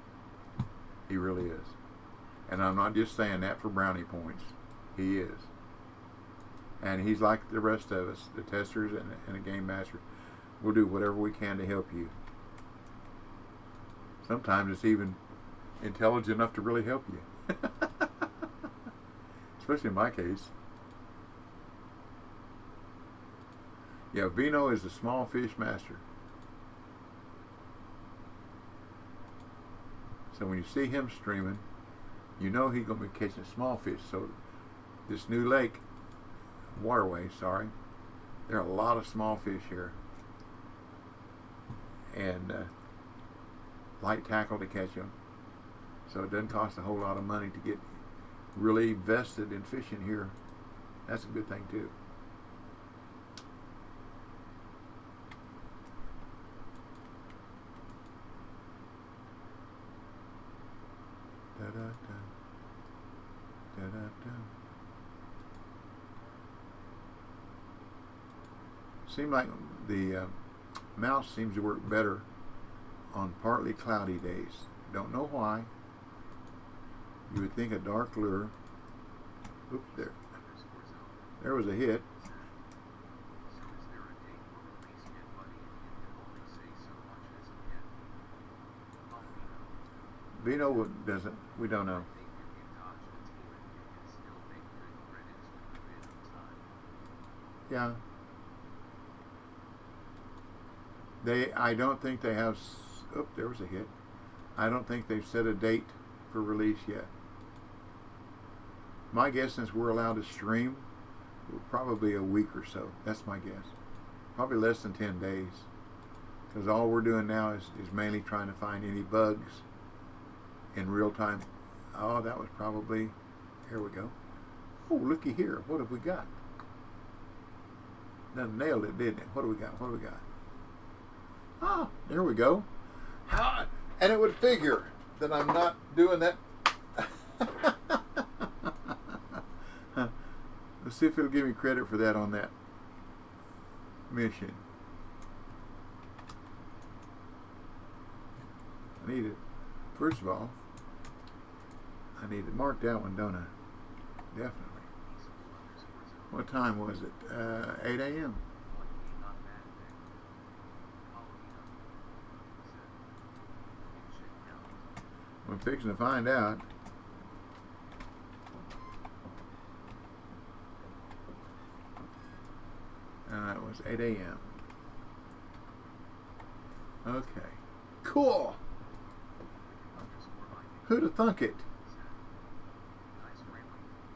Speaker 1: He really is. And I'm not just saying that for brownie points. He is. And he's like the rest of us, the testers and the game master. We'll do whatever we can to help you. Sometimes it's even intelligent enough to really help you. Especially in my case. Yeah, Vino is the small fish master. So when you see him streaming, you know he's going to be catching small fish. So this new lake, waterway, sorry, there are a lot of small fish here. And light tackle to catch them. So it doesn't cost a whole lot of money to get really vested in fishing here. That's a good thing too. Da, da, da. Da, da, da. Seems like the mouse seems to work better on partly cloudy days. Don't know why. You would think a dark lure. Oops, there. There was a hit.
Speaker 2: So is there a date for release yet, buddy? You can only say so much as of yet. Oh,
Speaker 1: Vino doesn't. We don't know.
Speaker 2: I think if you dodge the team, you can still make good credits with a bit of time.
Speaker 1: Yeah. I don't think they have. Oh, there was a hit. I don't think they've set a date for release yet. My guess, since we're allowed to stream, probably a week or so. That's my guess. Probably less than 10 days. Because all we're doing now is mainly trying to find any bugs in real time. Oh, that was probably, here we go. Oh, looky here. What have we got? Done nailed it, didn't it? What do we got? What do we got? Ah, there we go. How? And it would figure that I'm not doing that. Let's see if it'll give me credit for that on that mission. I need it. First of all, I need to mark that one, don't I? Definitely. What time was it? 8 a.m. We're fixing to find out. It was 8 a.m. Okay. Cool. Who'd have thunk it?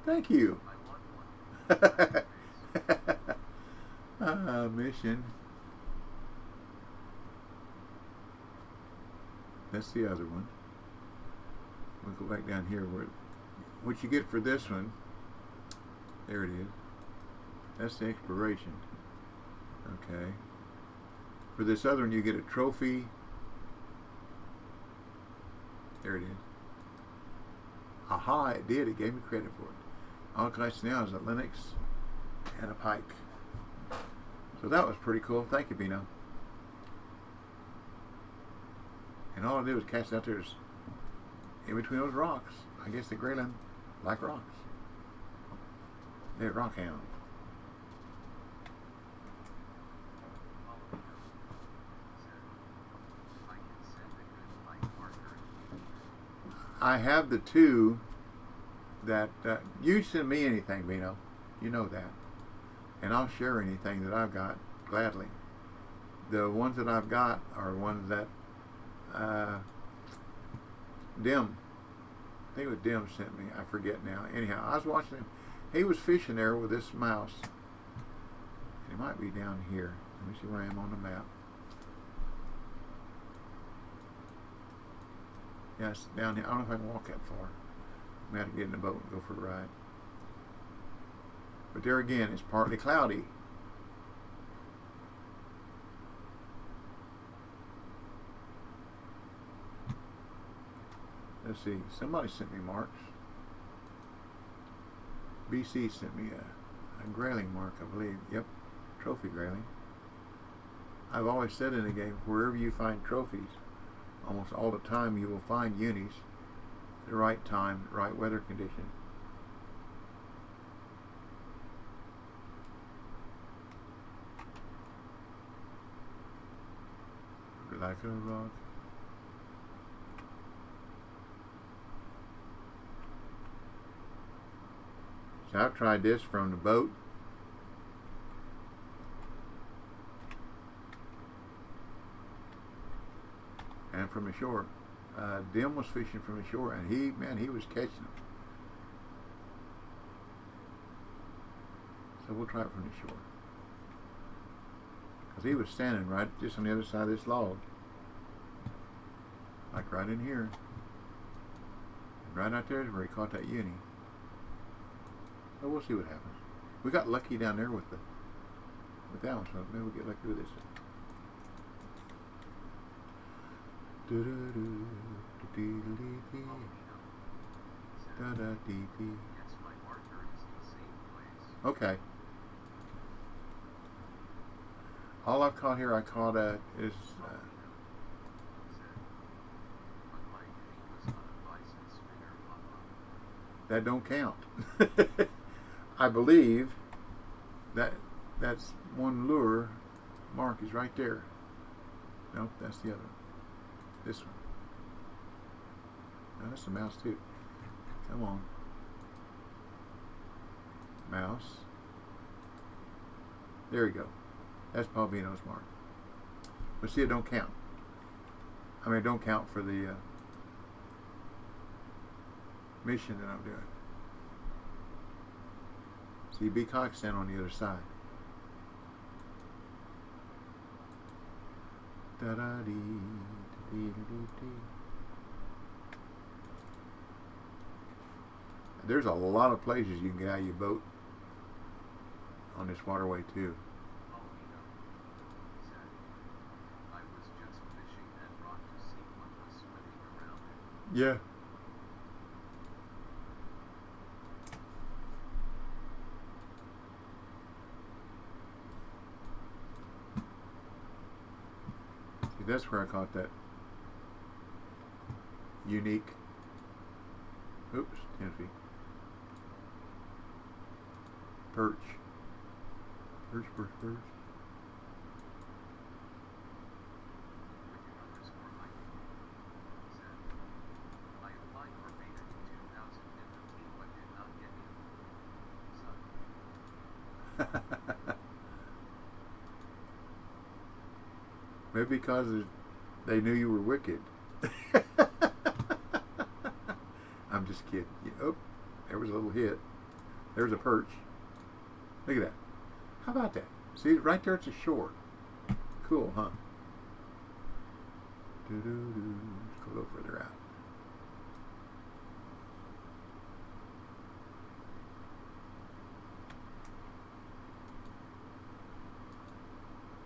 Speaker 1: Thank you. Mission. That's the other one. We'll go back down here. What you get for this one, there it is. That's the expiration. Okay. For this other one, you get a trophy. There it is. Aha, it did. It gave me credit for it. All it collects now is a Linux and a Pike. So that was pretty cool. Thank you, Bino. And all I did was cast out there in between those rocks. I guess the grayling like rocks. They're rock hound. I have the two that you send me anything, Bino. You know that. And I'll share anything that I've got gladly. The ones that I've got are ones that Dim. I think it was Dim sent me. I forget now. Anyhow, I was watching him. He was fishing there with this mouse. And it might be down here. Let me see where I am on the map. Yeah, it's down here. I don't know if I can walk that far. I'm going to have to get in the boat and go for a ride. But there again, it's partly cloudy. Let's see. Somebody sent me marks. BC sent me a grayling mark, I believe. Yep, trophy grayling. I've always said in the game, wherever you find trophies, almost all the time you will find unis, the right time, right weather condition. like a rock. So I've tried this from the boat. And from the shore. Dim was fishing from the shore, and he was catching them. So we'll try it from the shore. Because he was standing right just on the other side of this log. Like right in here. And right out there is where he caught that uni. So we'll see what happens. We got lucky down there with that one, so maybe we'll get lucky with this one. Okay. All I've caught here, I caught is that don't count. I believe that's one lure. Mark is right there. Nope, that's the other one. This one. No, that's a mouse too. Come on. Mouse. There you go. That's Paulvino's mark. But see, it don't count. I mean, it don't count for the mission that I'm doing. See, big cock stand on the other side. Da da dee dee dee dee. There's a lot of places you can get out of your boat on this waterway too.
Speaker 2: I was just fishing that rock to see what was swimming around it.
Speaker 1: Yeah. See, that's where I caught that unique. Oops, 10 feet. Perch. Perch.
Speaker 2: With your underscore Mike, said, I applied for beta in 2015 but did not get it. Son.
Speaker 1: Maybe because they knew you were wicked. I'm just kidding. Oh, there was a little hit. There's a perch. Look at that. How about that? See, right there it's a shore. Cool, huh? Let's go a little further out.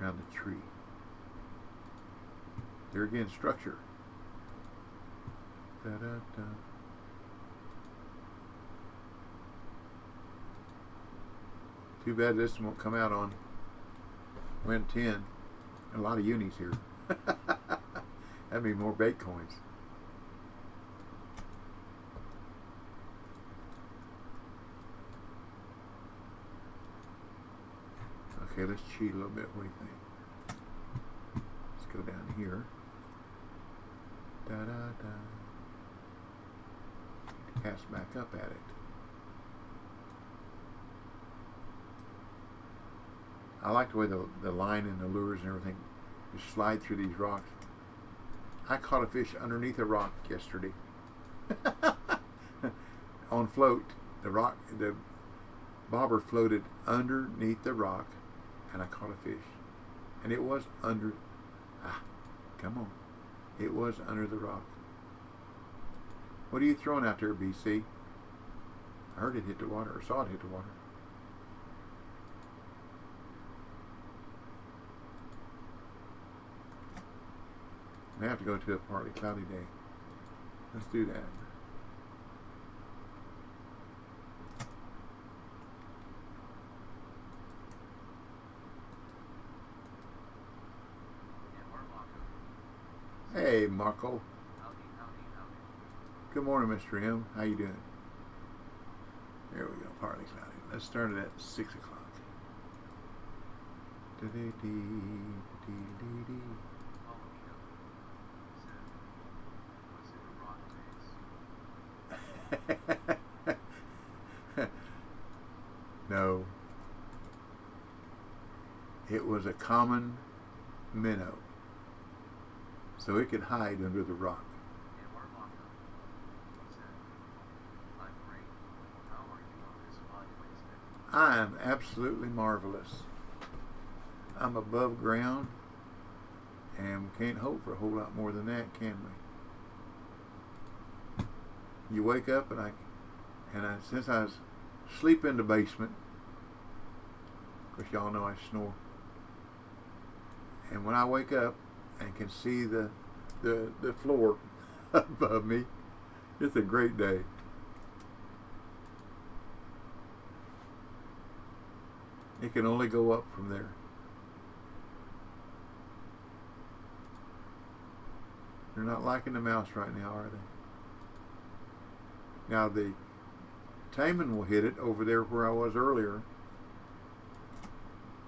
Speaker 1: Around the tree. There again, structure. Da, da, da. Too bad this won't come out on Wind 10. A lot of unis here. That'd be more bait coins. Okay, let's cheat a little bit. What do you think? Let's go down here. Da da da. Cast back up at it. I like the way the line and the lures and everything just slide through these rocks. I caught a fish underneath a rock yesterday. On float. The bobber floated underneath the rock and I caught a fish. And it was under, come on. It was under the rock. What are you throwing out there, BC? I heard it hit the water, or saw it hit the water. I have to go to a partly cloudy day. Let's do that. Hey, Marco.
Speaker 2: Howdy.
Speaker 1: Good morning, Mr. M. How you doing? There we go, partly cloudy. Let's start it at 6 o'clock. was a common minnow, so it could hide under the rock. I am absolutely marvelous. I'm above ground, and we can't hope for a whole lot more than that, can we? You wake up, and I since I was sleep in the basement, of course y'all know I snore, and when I wake up and can see the floor above me, it's a great day. It can only go up from there. They're not liking the mouse right now, are they? Now the taimen will hit it over there where I was earlier.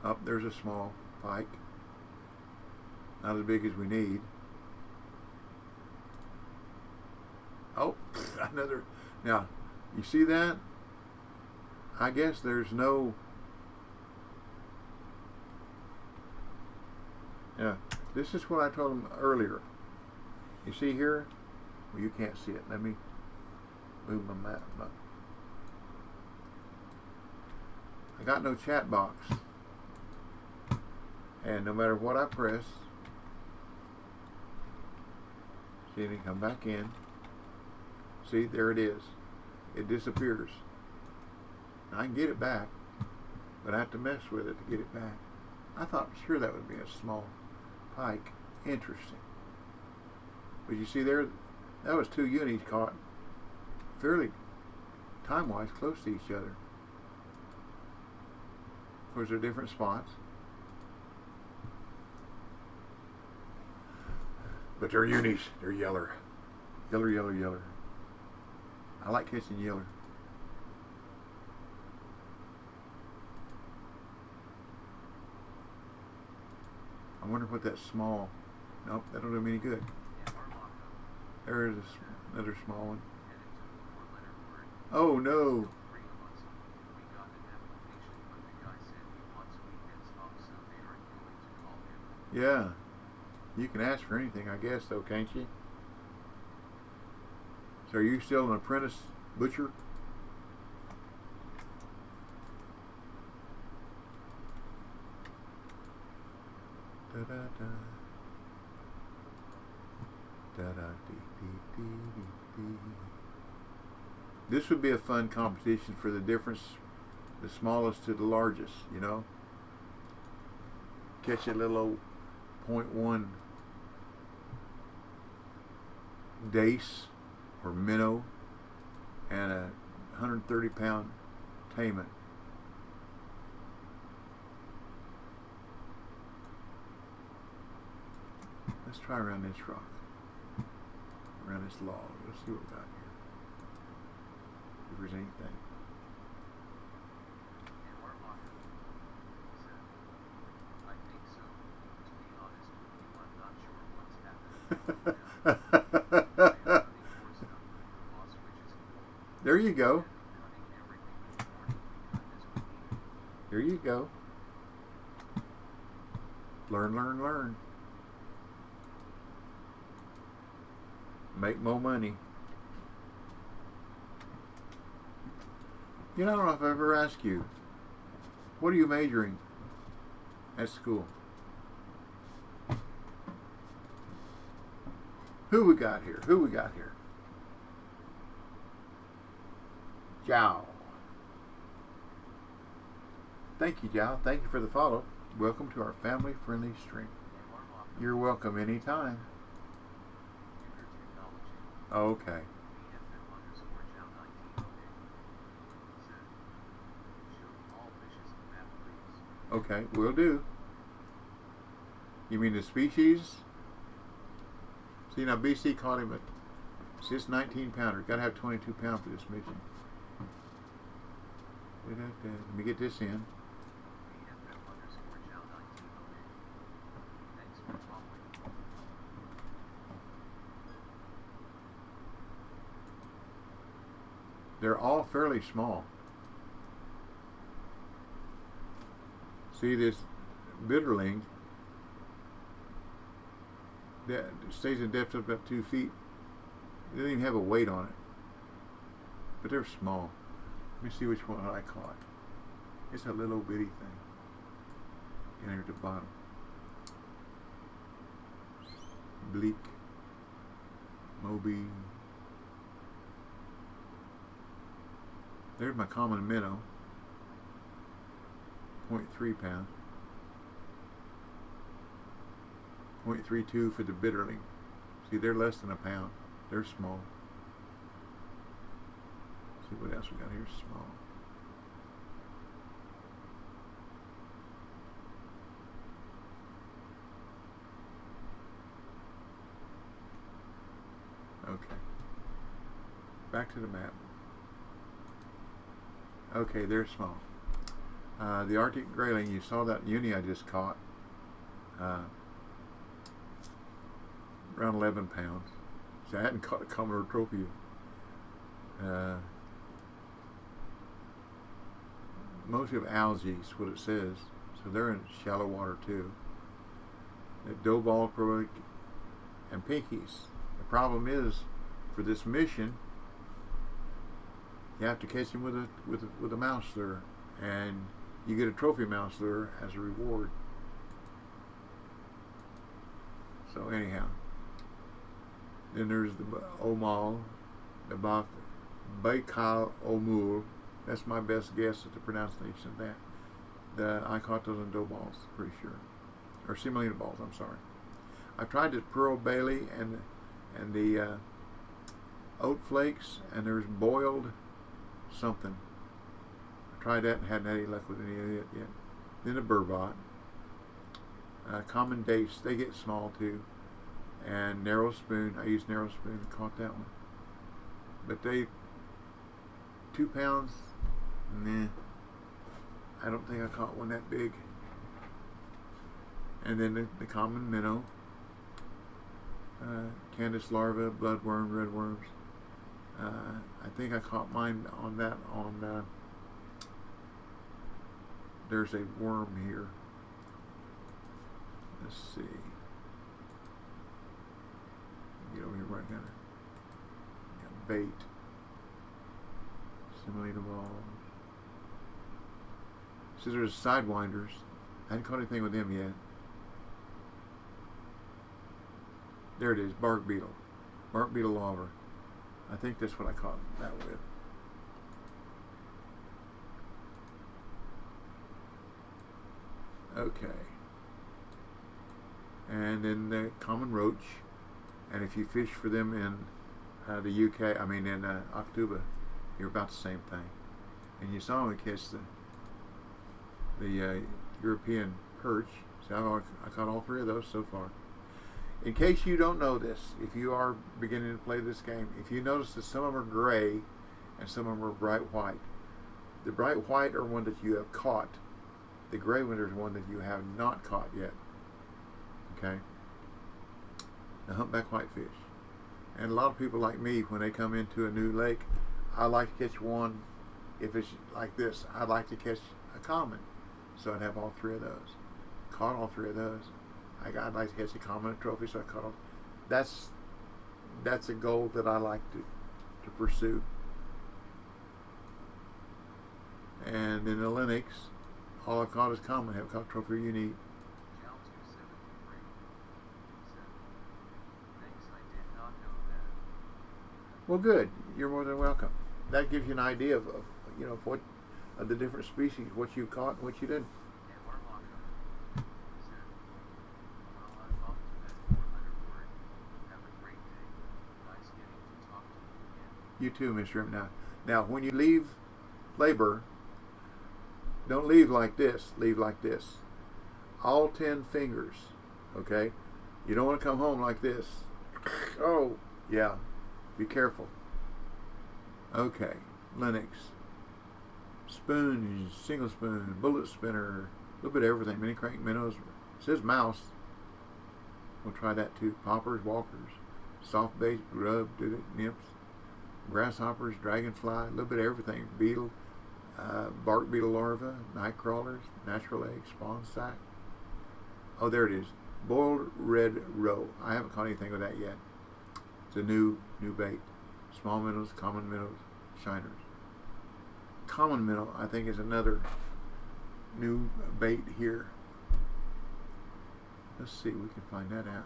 Speaker 1: Up there's a small pike. Not as big as we need. Oh, another. Now, you see that? I guess there's no... Yeah, this is what I told him earlier. You see here? Well, you can't see it. Let me move my map up. I got no chat box. And no matter what I press, see it come back in. See, there it is. It disappears. I can get it back, but I have to mess with it to get it back. I thought sure that would be a small pike. Interesting. But you see there, that was two unis caught fairly time-wise close to each other. Of course, they're different spots. But they're unis. They're yeller. Yeller, yeller, yeller. I like catching yeller. I wonder what that small... Nope, that'll do me any good. There is another small one. Oh no! Yeah. You can ask for anything, I guess, though, can't you? So are you still an apprentice butcher? Da-da-da. Da-da-dee-dee-dee-dee-dee. This would be a fun competition for the difference, the smallest to the largest, you know? Catch a little old .1 dace or minnow and a 130-pound taimen. Let's try around this rock, around this log. Let's see what we got here. If there's anything. There you go. There you go. Learn, learn, learn. Make more money. You know, I don't know if I've ever asked you, what are you majoring at school? Who we got here? Who we got here? Jow. Thank you, Jow. Thank you for the follow. Welcome to our family-friendly stream. You're welcome anytime. Okay. Okay, will do. You mean the species? See, now BC caught him at, see, it's 19-pounder. Got to have 22 pounds for this mission. Let me get this in. They're all fairly small. See this bitterling that stays in depth of about 2 feet. They don't even have a weight on it, but they're small. Let me see which one I caught. It's a little bitty thing. And there at the bottom. Bleak. Moby. There's my common minnow. 0.3 pounds. 0.32 for the bitterling. See, they're less than a pound. They're small. See what else we got here. Small. Okay. Back to the map. Okay, they're small. The Arctic grayling, you saw that uni I just caught. Around 11 pounds. See, I hadn't caught a Commodore trophy. Mostly of algae is what it says. So they're in shallow water too. The dough ball, and pinkies. The problem is, for this mission, you have to catch him with a mouse lure, and you get a trophy mouse lure as a reward. So anyhow, then there's the Omal, the Baikal Omul. That's my best guess at the pronunciation of that. I caught those in dough balls, pretty sure, or semolina balls. I'm sorry. I tried the pearl Bailey and the oat flakes, and there's boiled something. I tried that and hadn't had any luck with any of it yet. Then the burbot, common dace, they get small too, and narrow spoon. I used narrow spoon and caught that one, but they 2 pounds. Nah, I don't think I caught one that big. And then the common minnow, Candace larva, bloodworm, redworms. I think I caught mine on that on, there's a worm here. Let's see. Get over here right now. Got bait. Semolina balls. Scissors, sidewinders. I hadn't caught anything with them yet. There it is, bark beetle. Bark beetle lobber. I think that's what I caught that with. Okay. And then the common roach. And if you fish for them in the UK, I mean in October, you're about the same thing. And you saw me catch the European perch. So I caught all 3 of those so far. In case you don't know this, if you are beginning to play this game, if you notice that some of them are gray and some of them are bright white, the bright white are one that you have caught. The gray one is one that you have not caught yet. Okay? The humpback whitefish. And a lot of people like me, when they come into a new lake, I like to catch one. If it's like this, I'd like to catch a common. So I'd have all 3 of those. Caught all 3 of those. I'd like to catch a common trophy, so I caught all. That's a goal that I like to pursue. And in the Linux, all I've caught is common. I have caught trophy unique. Well, good. You're more than welcome. That gives you an idea of what of the different species, what you caught and what you didn't. You too, Miss Rim. Now, when you leave labor, don't leave like this. Leave like this. All 10 fingers. Okay? You don't want to come home like this. Oh, yeah. Be careful. Okay. Linux. Spoon, single spoon, bullet spinner, a little bit of everything. Mini crank minnows. It says mouse. We'll try that too. Poppers, walkers, soft bait, grub, nymphs, grasshoppers, dragonfly, a little bit of everything. Beetle, bark beetle larvae, night crawlers, natural eggs, spawn sac, Oh, there it is. Boiled red roe. I haven't caught anything with that yet. It's a new bait. Small minnows, common minnows, shiners. Common minnow, I think, is another new bait here. Let's see, we can find that out.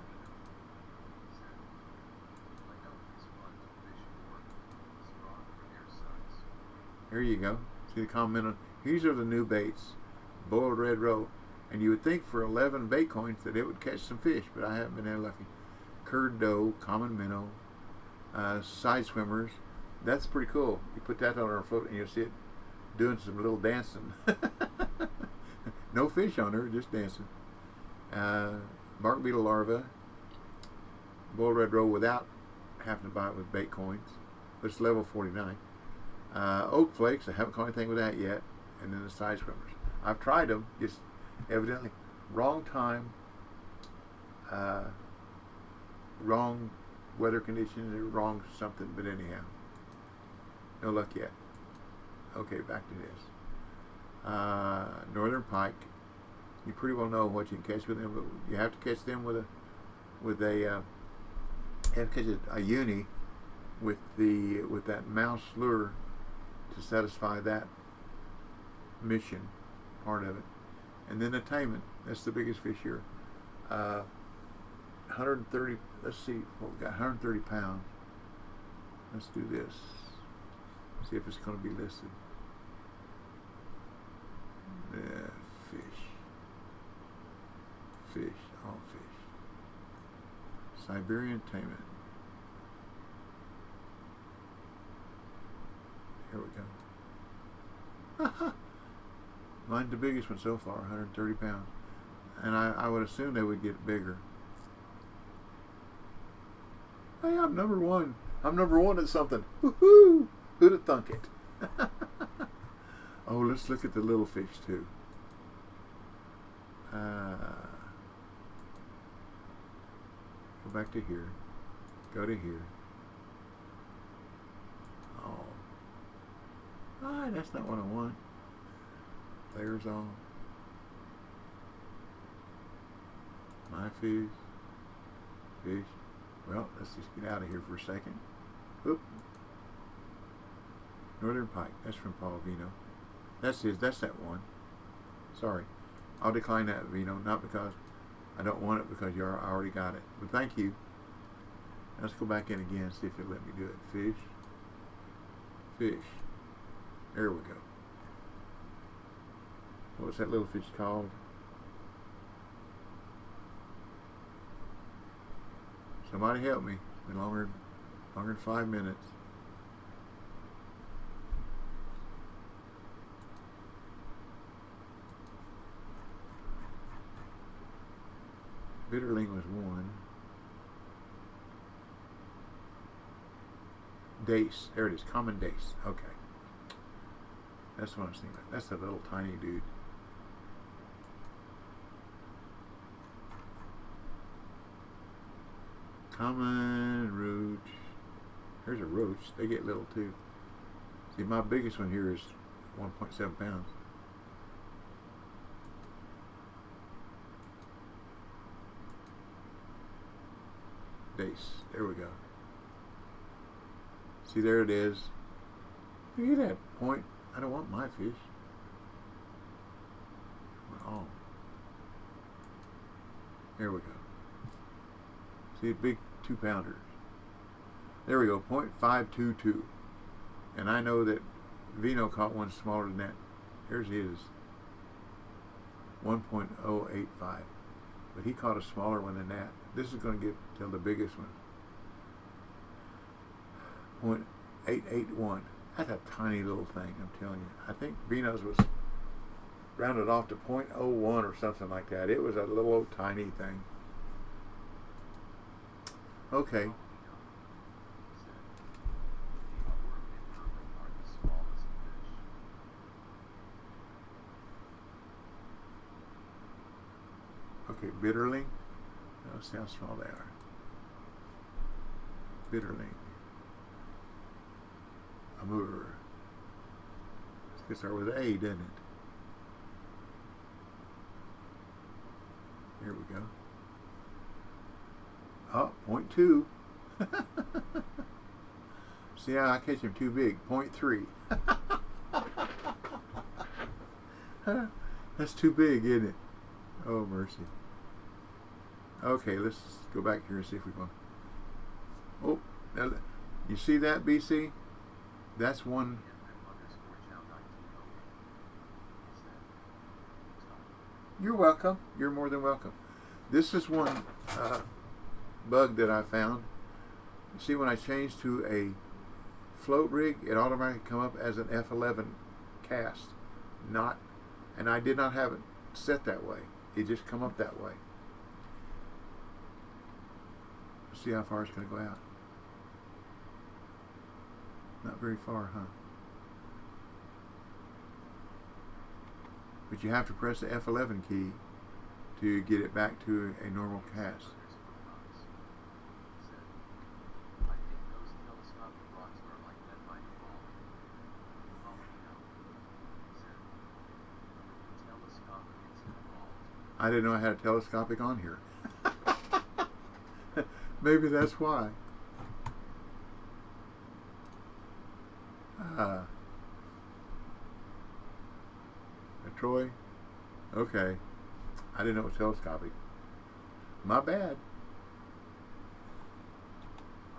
Speaker 1: There you go. See the common minnow? These are the new baits. Boiled red roe. And you would think for 11 bait coins that it would catch some fish, but I haven't been that lucky. Curd doe, common minnow, side swimmers. That's pretty cool. You put that on her float and you'll see it doing some little dancing. No fish on her, just dancing. Bark beetle larva, boiled red roe without having to buy it with bait coins. But it's level 49. Oak flakes, I haven't caught anything with that yet. And then the side swimmers. I've tried them, just evidently wrong time, wrong weather conditions, or wrong something, but anyhow, no luck yet. Okay, back to this. Northern pike. You pretty well know what you can catch with them, but you have to catch them with a you have to catch a uni with that mouse lure to satisfy that mission part of it. And then attainment, that's the biggest fish here. 130, let's see what we got, 130 pounds. Let's do this. See if it's going to be listed. Yeah, fish, all fish. Siberian taimen. Here we go. Mine's the biggest one so far, 130 pounds. And I would assume they would get bigger. Hey, I'm number one. I'm number one at something. Woohoo! Who'd have thunk it? Oh, let's look at the little fish too. Go back to here. Go to here. Oh. Ah, that's not what I want. Layers on. My fish. Fish. Well, let's just get out of here for a second. Oop. Northern pike. That's from Paul Vino. That's that one. Sorry. I'll decline that, Vino. Not because I don't want it, because I already got it. But thank you. Let's go back in again and see if it'll let me do it. Fish. Fish. There we go. What's that little fish called? Somebody help me. It's been longer than 5 minutes. Bitterling was one. Dace. There it is. Common dace. Okay. That's what I was thinking about. That's a little tiny dude. Common roach. There's a roach. They get little too. See, my biggest one here is 1.7 pounds. Dace. There we go. See, there it is. Look at that point. I don't want my fish. Oh. There we go. See, big 2-pounders. There we go, 0.522. And I know that Vino caught one smaller than that. Here's his. 1.085. But he caught a smaller one than that. This is going to get till the biggest one. 0.881. That's a tiny little thing, I'm telling you. I think Vino's was rounded off to 0.01 or something like that. It was a little old tiny thing. Okay. Okay, bitterling. Let's see how small they are. Bitterling. Amur. It starts with A, doesn't it? Here we go. Oh, 0.2. See how I catch him too big. 0.3. That's too big, isn't it? Oh, mercy. Okay, let's go back here and see if we can. Oh, now, you see that, BC? That's one. You're welcome. You're more than welcome. This is one bug that I found. You see, when I change to a float rig, it automatically come up as an F11 cast. Not, and I did not have it set that way. It just come up that way. See how far it's going to go out. Not very far, huh? But you have to press the F11 key to get it back to a normal cast. I didn't know I had a telescopic on here. Maybe that's why. Troy? Okay. I didn't know it was telescopic. My bad.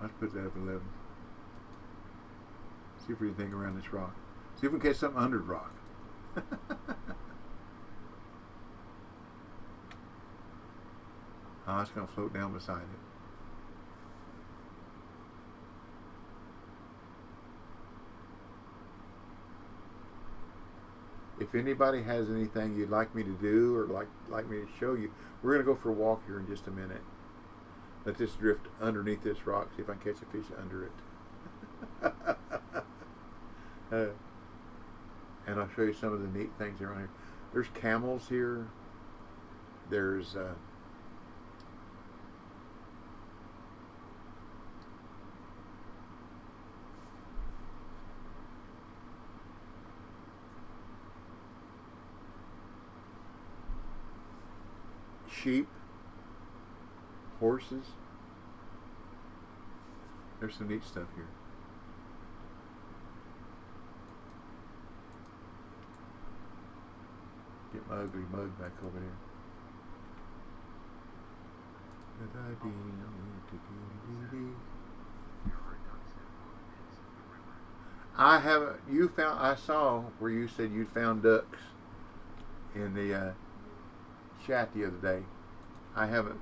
Speaker 1: Let's put that up 11. See if we can think around this rock. See if we can catch something under the rock. Oh, it's going to float down beside it. If anybody has anything you'd like me to do or like me to show you, we're going to go for a walk here in just a minute. Let this drift underneath this rock, see if I can catch a fish under it. And I'll show you some of the neat things around here. There's camels here. There's sheep, horses. There's some neat stuff here. Get my ugly mug back over there. I haven't. You found? I saw where you said you found ducks in the chat the other day. I haven't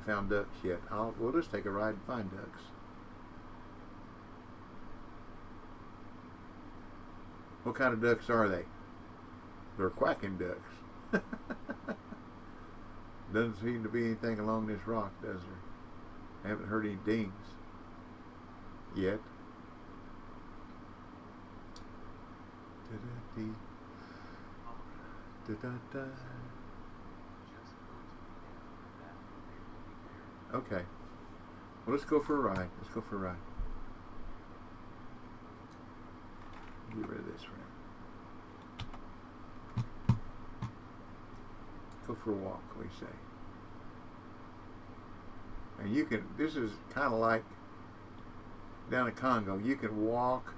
Speaker 1: found ducks yet. We'll just take a ride and find ducks. What kind of ducks are they? They're quacking ducks. Doesn't seem to be anything along this rock, does there? I haven't heard any dings yet. Okay. Well, let's go for a ride. Let's go for a ride. Get rid of this for now. Go for a walk, we say. And you can, this is kind of like down in Congo. You can walk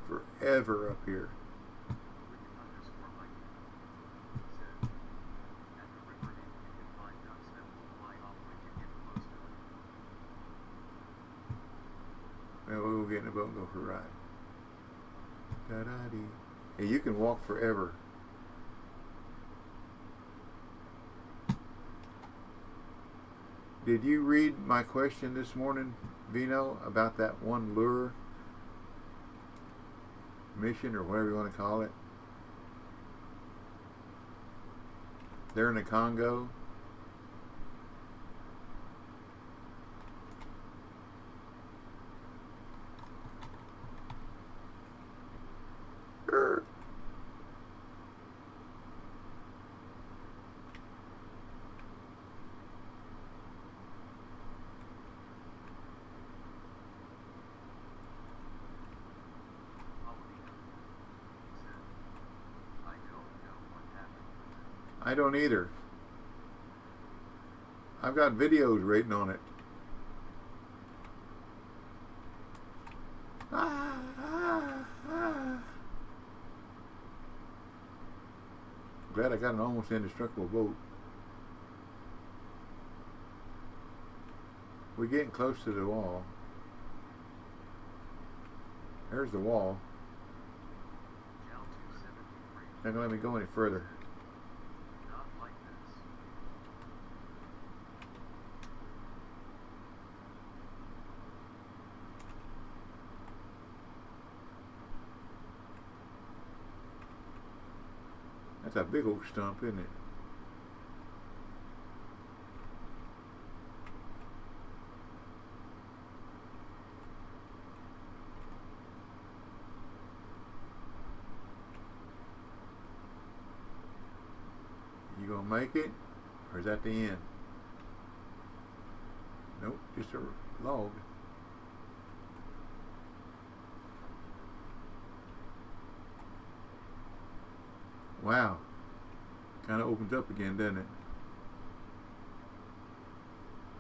Speaker 1: forever up here. Well, we'll get in a boat and go for a ride. Da-da-dee. And you can walk forever. Did you read my question this morning, Vino, about that one lure mission or whatever you want to call it? They're in the Congo. I don't either. I've got videos written on it. Ah, ah, ah. Glad I got an almost indestructible boat. We're getting close to the wall. There's the wall. Not gonna let me go any further.
Speaker 2: Not like this.
Speaker 1: That's a big old stump, isn't it? You gonna make it? Or is that the end? Nope, just a log. Wow. Kind of opens up again, doesn't it?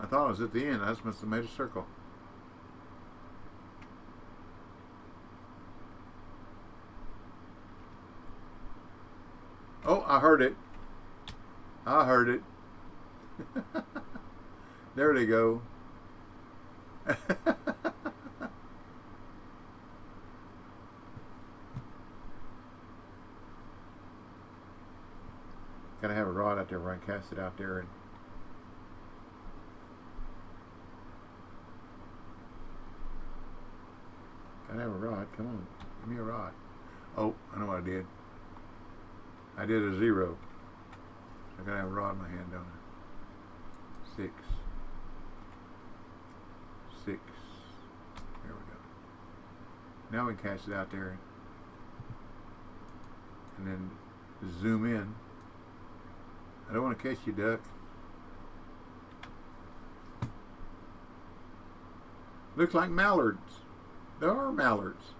Speaker 1: I thought it was at the end. I just must have made a circle. Oh, I heard it. I heard it. There they go. Gotta have a rod out there where I can cast it out there and gotta have a rod. Come on, give me a rod. Oh, I know what I did. I did a 0. I gotta have a rod in my hand, don't I? 6. 6. There we go. Now we can cast it out there and then zoom in. I don't want to catch you, duck. Looks like mallards. There are mallards.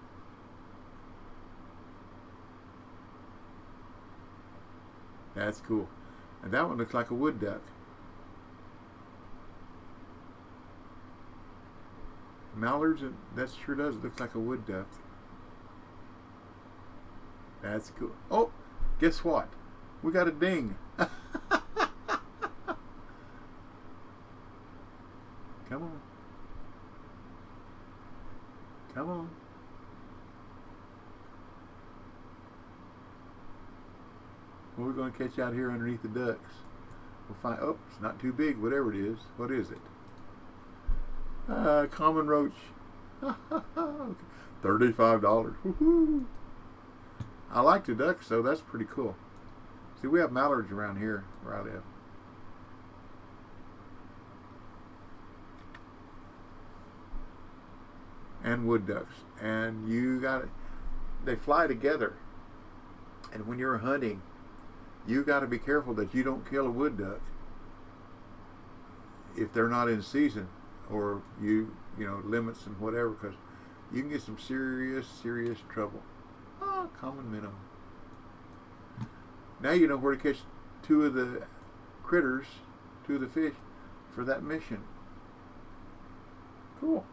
Speaker 1: That's cool. And that one looks like a wood duck. Mallards, that sure does look like a wood duck. That's cool. Oh, guess what? We got a ding. Come on. Come on. What are we going to catch out here underneath the ducks? We'll find, oh, it's not too big, whatever it is. What is it? Common roach. $35. Woohoo! I like the ducks, so that's pretty cool. See, we have mallards around here where I live. And wood ducks. And you got it. They fly together. And when you're hunting, you got to be careful that you don't kill a wood duck if they're not in season, or you know, limits and whatever, because you can get some serious trouble. Oh, common minnow. Now you know where to catch 2 of the critters, 2 of the fish for that mission. Cool.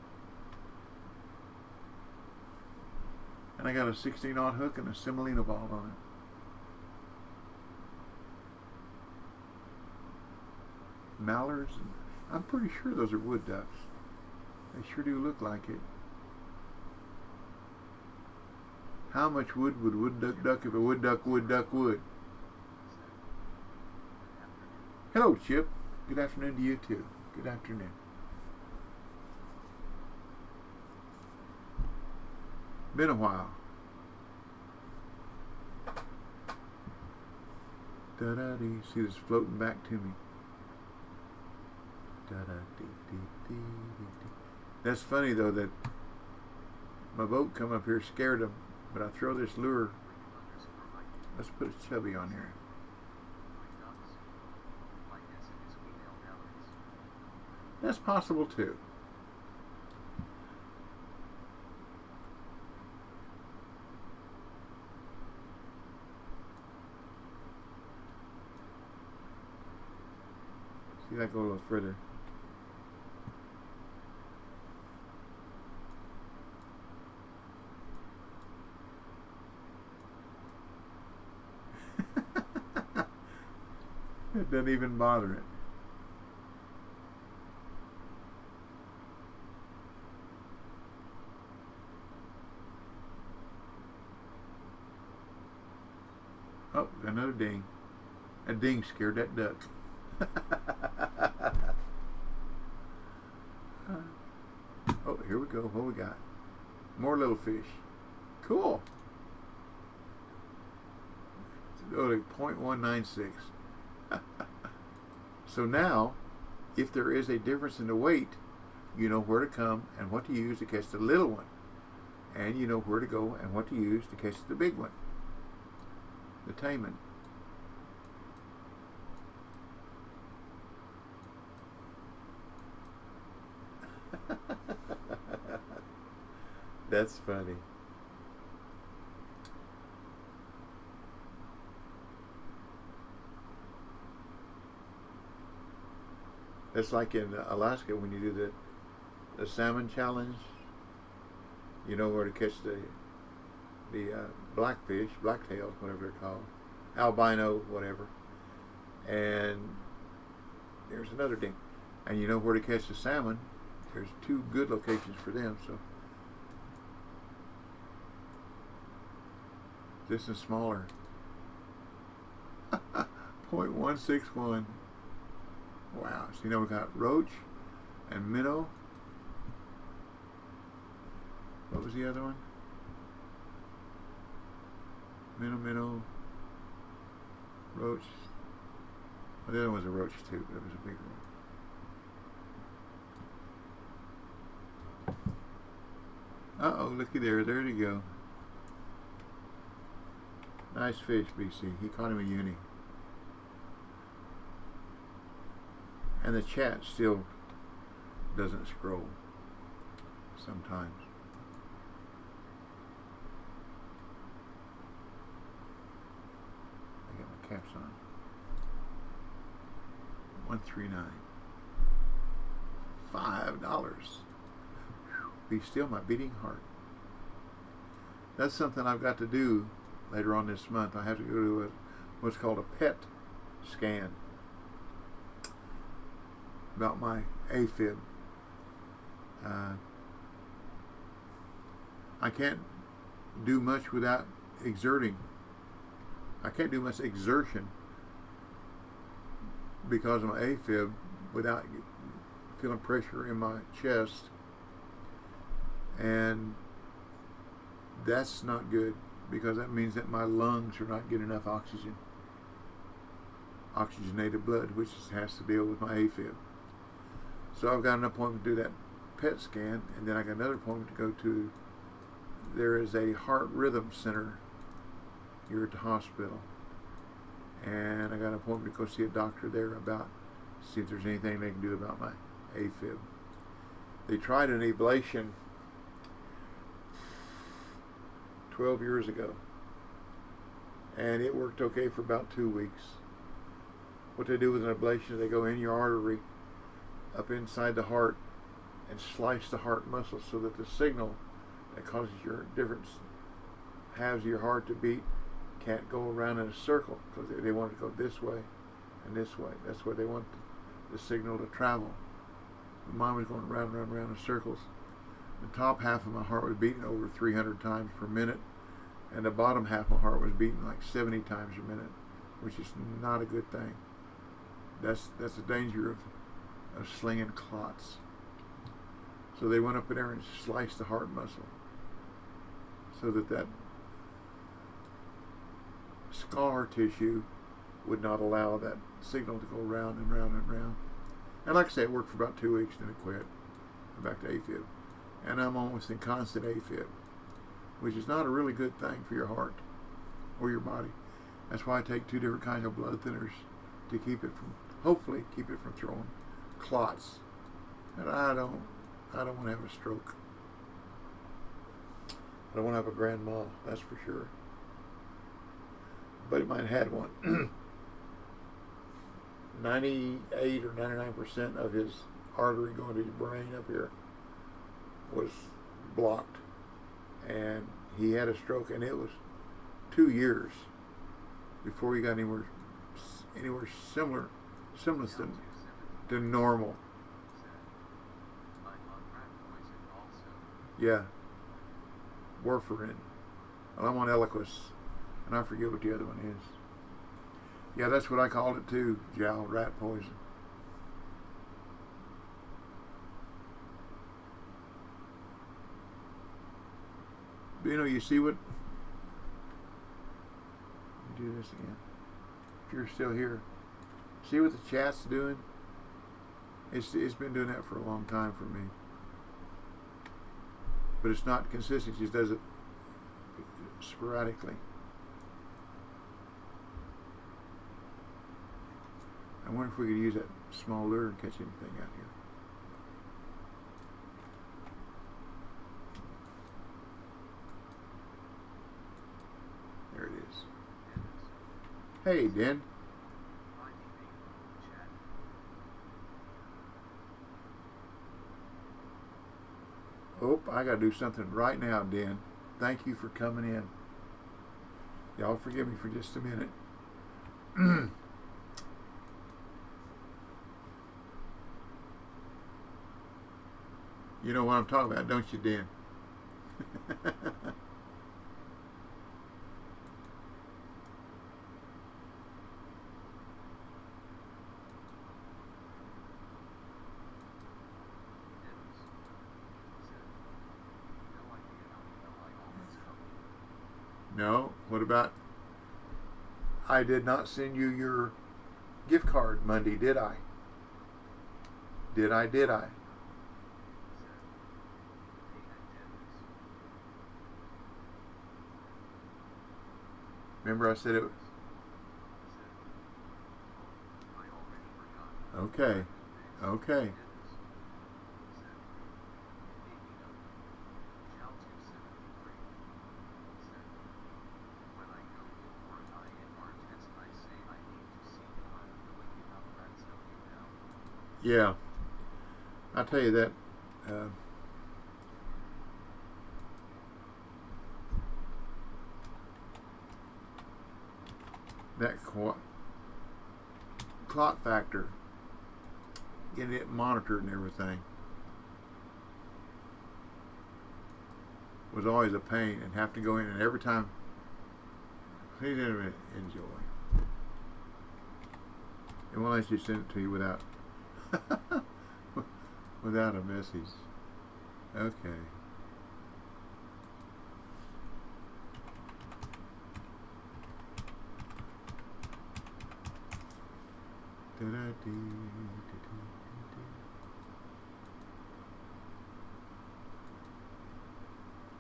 Speaker 1: And I got a 16-aught hook and a semolina ball on it. Mallards, I'm pretty sure those are wood ducks. They sure do look like it. How much wood would wood duck if a wood duck would? Hello, Chip. Good afternoon to you too. Good afternoon. Been a while. Da-da-dee. See this floating back to me. Da-da-dee-dee-dee-dee-dee. That's funny though that my boat come up here scared them, but I throw this lure. Let's put a chubby on here. That's possible too. See if I go a little further. It doesn't even bother it. Oh, another ding. A ding scared that duck. Oh, here we go. What we got? More little fish. Cool. Go to 0.196. So now, if there is a difference in the weight, you know where to come and what to use to catch the little one. And you know where to go and what to use to catch the big one. The taimen. That's funny. It's like in Alaska when you do the salmon challenge. You know where to catch the blackfish, blacktails, whatever they're called, albino, whatever. And there's another ding. And you know where to catch the salmon. There's two good locations for them. So this is smaller. 0.161. Wow. So you know we got roach and minnow. What was the other one? Minnow, roach. Well, the other one was a roach too, but it was a bigger one. Uh-oh, looky there. There you go. Nice fish, BC. He caught him a uni. And the chat still doesn't scroll sometimes. I got my caps on. 139. $5. Be still my beating heart. That's something I've got to do later on this month. I have to go to what's called a PET scan about my AFib. I can't do much without exerting. I can't do much exertion because of my AFib without feeling pressure in my chest, and that's not good because that means that my lungs are not getting enough oxygenated blood, which has to deal with my AFib. So I've got an appointment to do that PET scan, and then I got another appointment to go to. There is a heart rhythm center here at the hospital, and I got an appointment to go see a doctor there about see if there's anything they can do about my AFib. They tried an ablation 12 years ago, and it worked okay for about 2 weeks. What they do with an ablation is they go in your artery up inside the heart and slice the heart muscle so that the signal that causes your different halves of your heart to beat can't go around in a circle, because they want it to go this way and this way. That's where they want the signal to travel. Mine was going round and round in circles. The top half of my heart was beating over 300 times per minute, and the bottom half of my heart was beating like 70 times a minute, which is not a good thing. That's the danger of slinging clots. So they went up in there and sliced the heart muscle so that scar tissue would not allow that signal to go round and round and round. And like I say, it worked for about 2 weeks, then it quit. I'm back to AFib. And I'm almost in constant AFib, which is not a really good thing for your heart or your body. That's why I take 2 different kinds of blood thinners to keep it from, hopefully keep it from throwing clots. And I don't want to have a stroke. I don't want to have a grand mal, that's for sure. A buddy of mine had one. 98 or 99% of his artery going to his brain up here was blocked, and he had a stroke, and it was 2 years before he got anywhere similar to normal. Yeah, warfarin. Well, I'm on Eliquis, and I forget what the other one is. Yeah, that's what I called it too, Jal, rat poison. But, you see what... Let me do this again. If you're still here, see what the chat's doing? It's been doing that for a long time for me. But it's not consistent, it just does it sporadically. I wonder if we could use that small lure and catch anything out here. There it is. Hey, Dan. Oh, I gotta do something right now, Dan. Thank you for coming in. Y'all forgive me for just a minute. You know what I'm talking about, don't you, Dan? No. What about... I did not send you your gift card Monday, did I? Did I? Remember I said it... Okay. Yeah, I'll tell you that. That clot factor, getting it monitored and everything, was always a pain, and have to go in and every time. Please enjoy. It won't let you send it to you without without a message. Okay.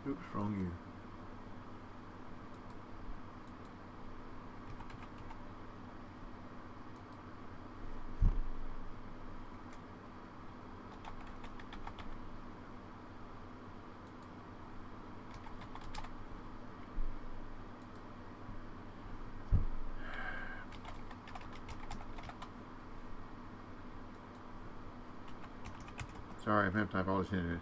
Speaker 1: Oops, wrong year. Sorry, I'm having to type all this in.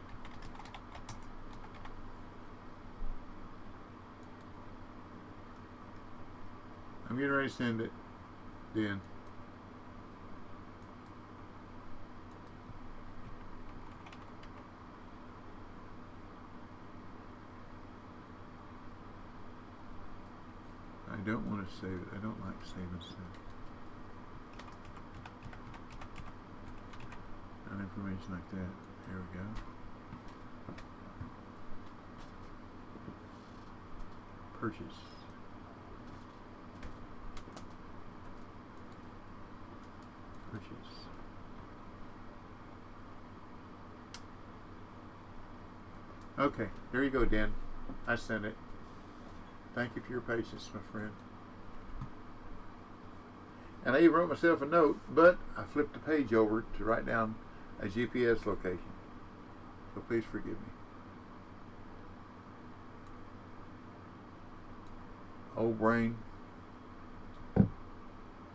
Speaker 1: I'm getting ready to send it, Dan. I don't want to save it. I don't like saving stuff. Information like that. There we go. Purchase. Okay, there you go, Dan. I sent it. Thank you for your patience, my friend. And I even wrote myself a note, but I flipped the page over to write down a GPS location. So please forgive me. Old brain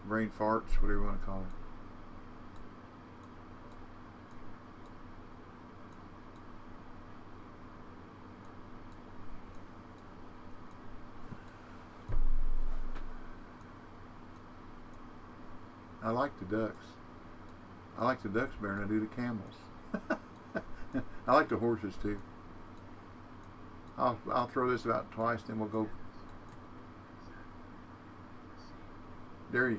Speaker 1: farts, whatever you want to call it. I like the ducks. I like the ducks better than I do the camels. I like the horses too. I'll throw this about twice, then we'll go. There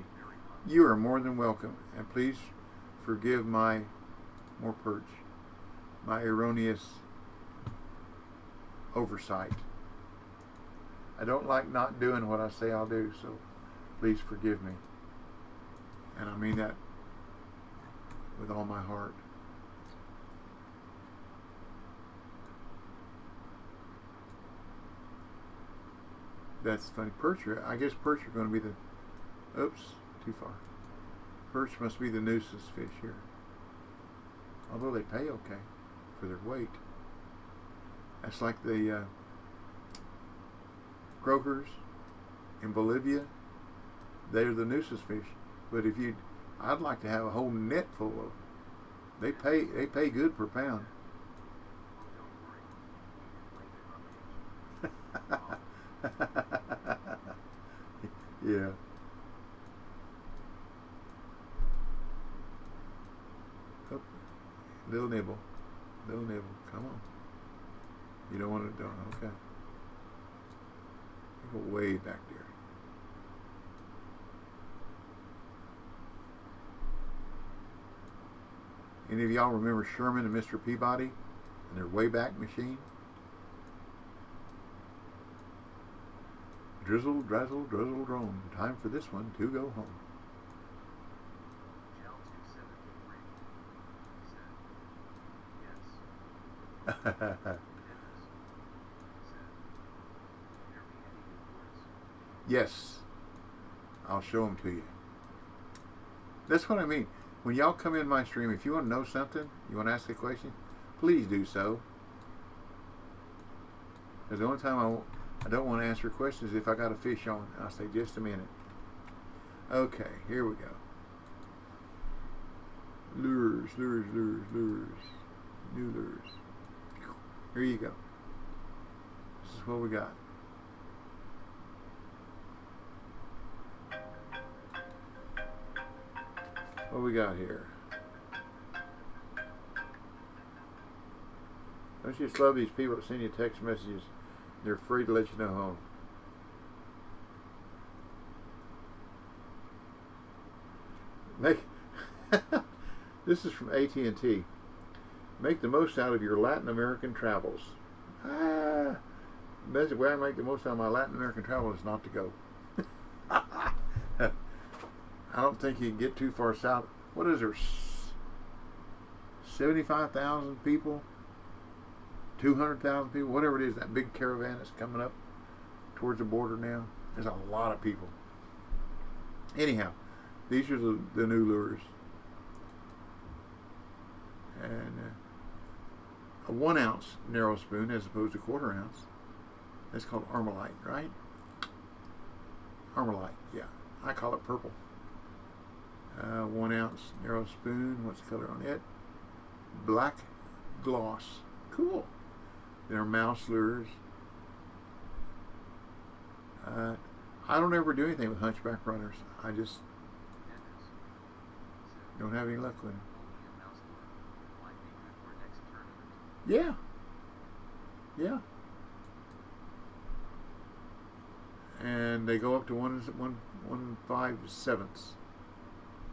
Speaker 1: you are more than welcome, and please forgive my more perch, my erroneous oversight. I don't like not doing what I say I'll do, so please forgive me. And I mean that with all my heart. That's funny. Perch, I guess perch are going to be the, oops, too far. Perch must be the nuisance fish here. Although they pay okay for their weight. That's like the croakers in Bolivia. They're the nuisance fish. But if you, I'd like to have a whole net full of them. They pay good per pound. Yeah. Oh, little nibble. Come on. You don't want it done. Okay. You go way back there. Any of y'all remember Sherman and Mr. Peabody and their Wayback Machine? Drizzle, drazzle, drizzle, drone. Time for this one to go home. Yes. I'll show them to you. That's what I mean. When y'all come in my stream, if you want to know something, you want to ask a question, please do so. Because the only time I don't want to answer questions is if I got a fish on. I'll say, just a minute. Okay, here we go. Lures. New lures. Here you go. This is what we got. What we got here? Don't you just love these people that send you text messages? They're free to let you know home. This is from AT&T. Make the most out of your Latin American travels. The way I make the most out of my Latin American travel is not to go. I don't think you can get too far south. What is there? 75,000 people? 200,000 people? Whatever it is, that big caravan that's coming up towards the border now. There's a lot of people. Anyhow, these are the new lures. And a 1 ounce narrow spoon as opposed to 1/4 ounce. That's called Armalite, right? Armalite, yeah. I call it purple. 1 ounce narrow spoon. What's the color on it? Black gloss. Cool. They're mouse lures. I don't ever do anything with hunchback runners. I just don't have any luck with them. Yeah. Yeah. And they go up to 1.5/7.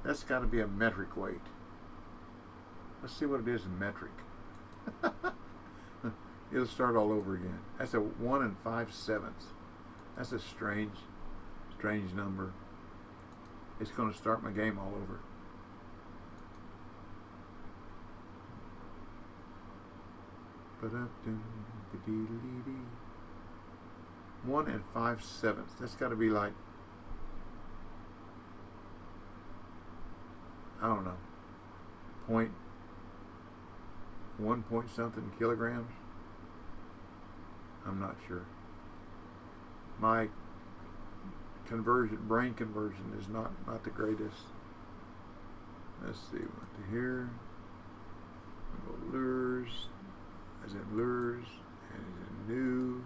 Speaker 1: That's got to be a metric weight. Let's see what it is in metric. It'll start all over again. That's a 1 5/7. That's a strange number. It's going to start my game all over. One 5/7. That's got to be like, I don't know, 1 something kilograms. I'm not sure. My brain conversion is not the greatest. Let's see what to here. We'll go lures, as in lures, and as in new,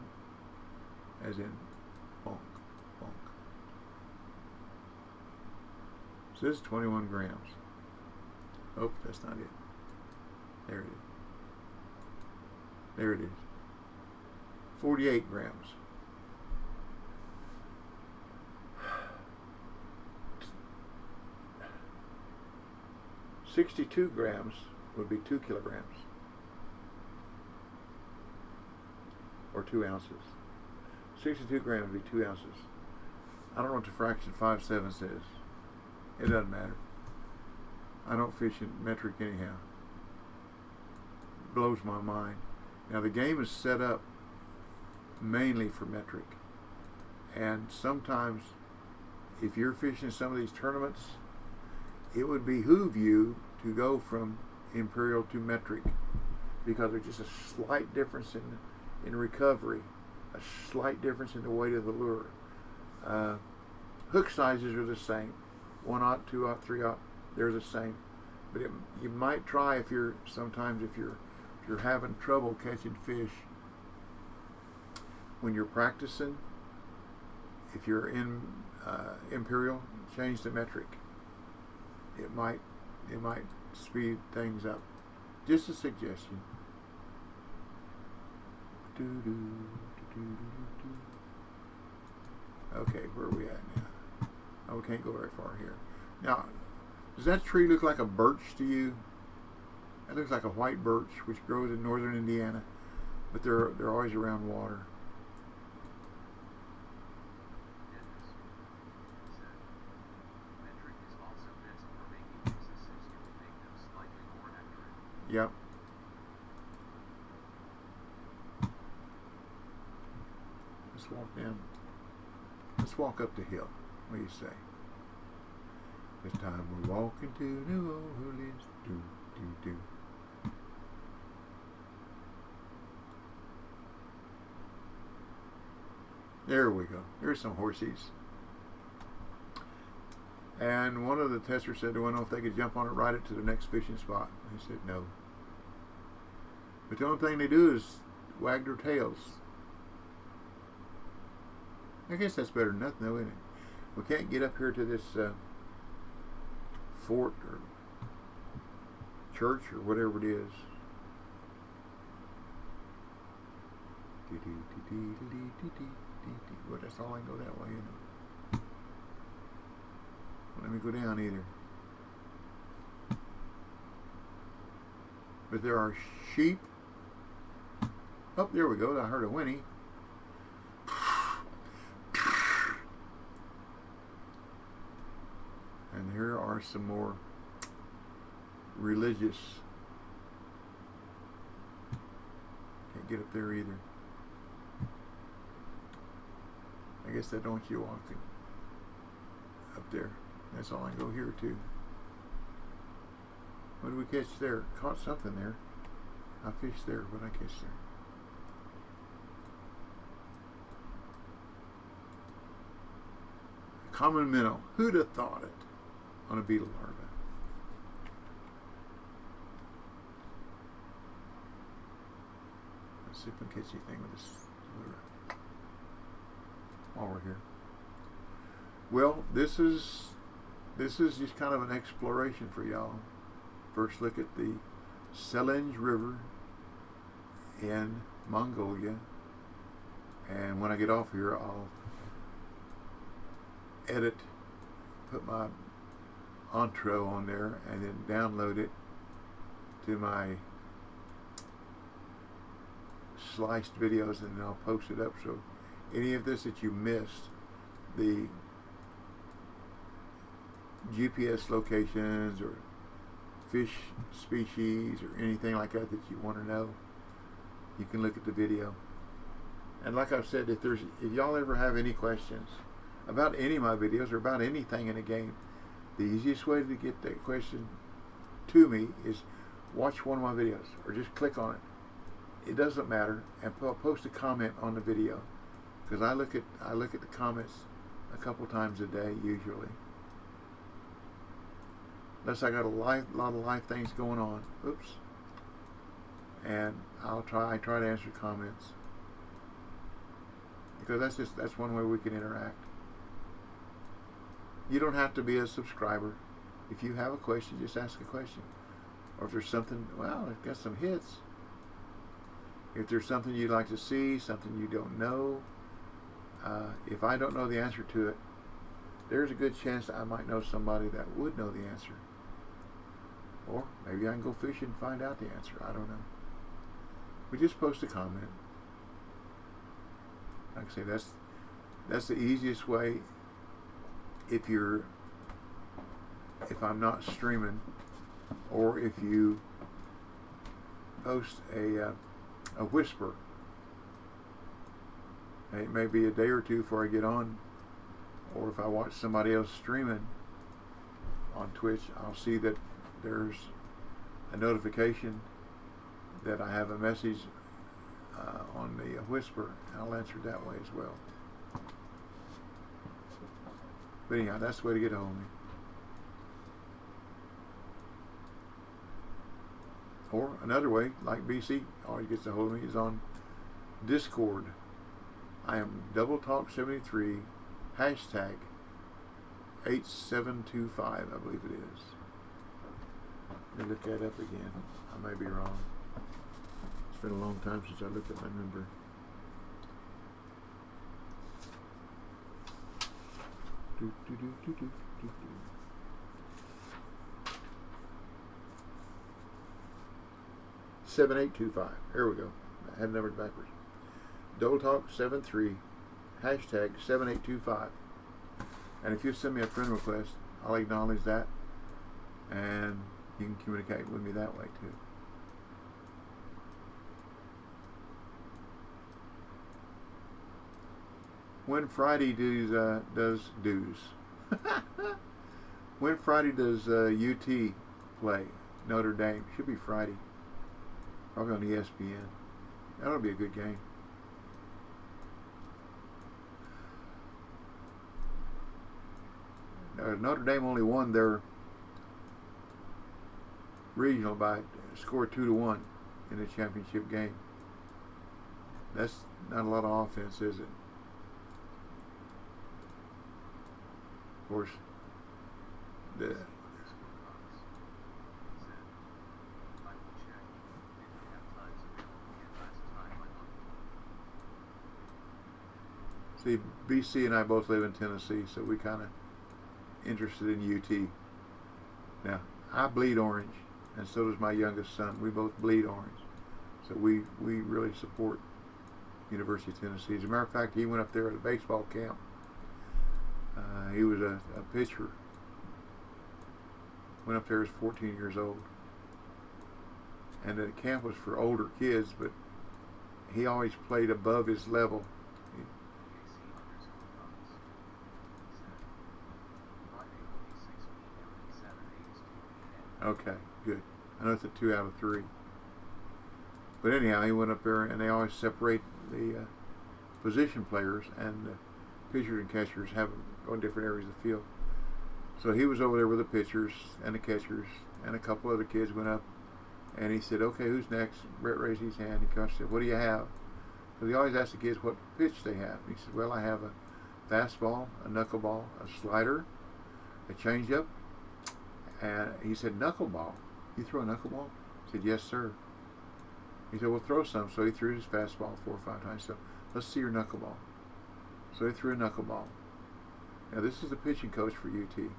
Speaker 1: as in bonk. So this is 21 grams. Oh, that's not it. There it is. There it is. 48 grams. $62 grams would be 2 kilograms. Or 2 ounces. 62 grams would be 2 ounces. I don't know what the fraction 5/7 says. It doesn't matter. I don't fish in metric anyhow. It blows my mind. Now the game is set up mainly for metric. And sometimes if you're fishing some of these tournaments, it would behoove you to go from imperial to metric, because there's just a slight difference in recovery, a slight difference in the weight of the lure. Hook sizes are the same, 1/0, 2/0, 3/0, they're the same. But you might try if you're having trouble catching fish when you're practicing. If you're in imperial, change to metric. It might speed things up. Just a suggestion. Okay, where are we at now? Oh, we can't go very far here. Now, does that tree look like a birch to you? It looks like a white birch, which grows in northern Indiana, but they're always around water. Yep. Let's walk down. Let's walk up the hill. What do you say? This time we're walking to New Orleans. Do, do, do. There we go. There's some horsies. And one of the testers said they wanted to know if they could jump on it, ride it to the next fishing spot. He said no. But the only thing they do is wag their tails. I guess that's better than nothing, though, isn't it? We can't get up here to this fort or church or whatever it is. Well, that's all I can go that way, isn't it? Let me go down either. But there are sheep. Oh, there we go. I heard a whinny. And here are some more religious. Can't get up there either. I guess they don't want you walking up there. That's all I can go here too. What did we catch there? Caught something there. I fished there. What did I catch there? Common minnow. Who'd have thought it? On a beetle larva. Let's see if we can catch anything with this lure while we're here. Well, this is just kind of an exploration for y'all. First look at the Selenge River in Mongolia, and when I get off here I'll edit, put my intro on there, and then download it to my sliced videos, and then I'll post it up. So any of this that you missed, the GPS locations or fish species or anything like that that you want to know, you can look at the video. And like I've said, if y'all ever have any questions about any of my videos or about anything in a game, the easiest way to get that question to me is watch one of my videos or just click on it. It doesn't matter, and post a comment on the video, because I look at the comments a couple times a day usually. Unless I got a lot of live things going on. Oops. And I try to answer comments, because that's one way we can interact. You don't have to be a subscriber. If you have a question, just ask a question. Or if there's something, well, I've got some hits. If there's something you'd like to see, something you don't know, if I don't know the answer to it, there's a good chance that I might know somebody that would know the answer. Or maybe I can go fishing and find out the answer. I don't know. We just post a comment. Like I say, that's the easiest way. If I'm not streaming, or if you post a whisper, it may be a day or two before I get on, or if I watch somebody else streaming on Twitch, I'll see that there's a notification that I have a message on the whisper, and I'll answer that way as well. But anyhow, that's the way to get a hold of me. Or another way, like BC always gets a hold of me, is on Discord. I am Double Talk 73 hashtag 8725, I believe it is. Let me look that up again. I may be wrong. It's been a long time since I looked at my number. Do, do, do, do, do, do, do. 7825. There we go. I had numbered backwards. Double Talk 73 hashtag 7825. And if you send me a friend request, I'll acknowledge that, and you can communicate with me that way too. When Friday does when Friday does UT play Notre Dame? Should be Friday. Probably on ESPN. That'll be a good game. Notre Dame only won their regional by score 2-1 in the championship game. That's not a lot of offense, is it? Of course, the see, BC and I both live in Tennessee, so we kind of interested in UT. Now, I bleed orange, and so does my youngest son. We both bleed orange, so we really support University of Tennessee. As a matter of fact, he went up there at a baseball camp. He was a pitcher. Went up there as 14 years old. And the camp was for older kids, but he always played above his level. Okay, good. I know it's a 2 out of 3. But anyhow, he went up there, and they always separate the position players, and the pitchers and catchers have go in different areas of the field. So he was over there with the pitchers and the catchers, and a couple other kids went up, and he said, "Okay, who's next?" Brett raised his hand. He said, "What do you have?" Because he always asked the kids what pitch they have. He said, "Well, I have a fastball, a knuckleball, a slider, a changeup." And he said, "Knuckleball? You throw a knuckleball?" He said, "Yes, sir." He said, "Well, throw some." So he threw his fastball 4 or 5 times. So, "Let's see your knuckleball." So he threw a knuckleball. Now, this is the pitching coach for UT.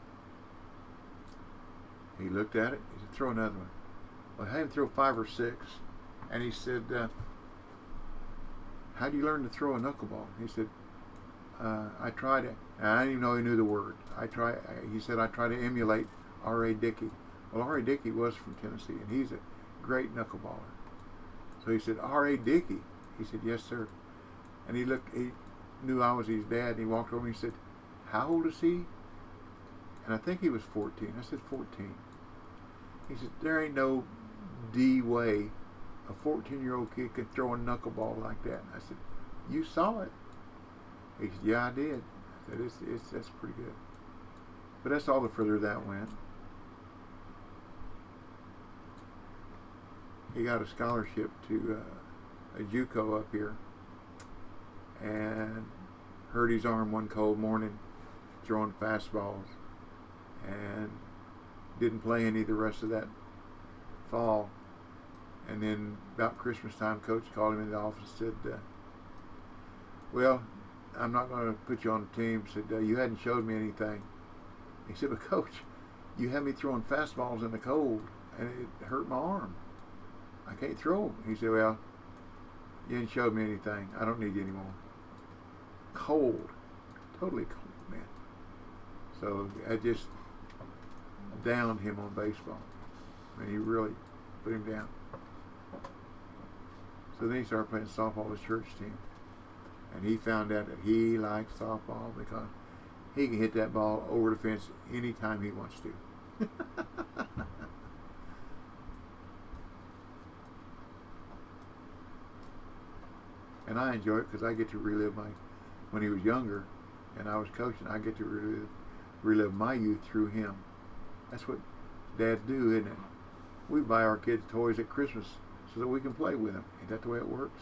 Speaker 1: He looked at it. He said, "Throw another one." Well, I had him throw 5 or 6. And he said, "How do you learn to throw a knuckleball?" He said, "I tried it." And I didn't even know he knew the word. He said, "I try to emulate R.A. Dickey." Well, R.A. Dickey was from Tennessee, and he's a great knuckleballer. So he said, "R.A. Dickey?" He said, "Yes, sir." And he knew I was his dad, and he walked over and he said, "How old is he?" And I think he was 14. I said, 14. He said, "There ain't no D way a 14-year-old kid could throw a knuckleball like that." And I said, "You saw it?" He said, "Yeah, I did." I said, that's pretty good. But that's all the further that went. He got a scholarship to a JUCO up here, and hurt his arm one cold morning throwing fastballs, and didn't play any the rest of that fall. And then about Christmas time, Coach called him in the office and said, well, I'm not going to put you on the team. Said, you hadn't showed me anything. He said, but Coach, you had me throwing fastballs in the cold, and it hurt my arm. I can't throw them. He said, well, you didn't show me anything. I don't need you anymore. Cold. Totally cold, man. So I just downed him on baseball. I mean, he really put him down. So then he started playing softball with his church team. And he found out that he likes softball because he can hit that ball over the fence anytime he wants to. And I enjoy it because I get to relive when he was younger and I was coaching, I get to relive my youth through him. That's what dads do, isn't it? We buy our kids toys at Christmas so that we can play with them. Ain't that the way it works?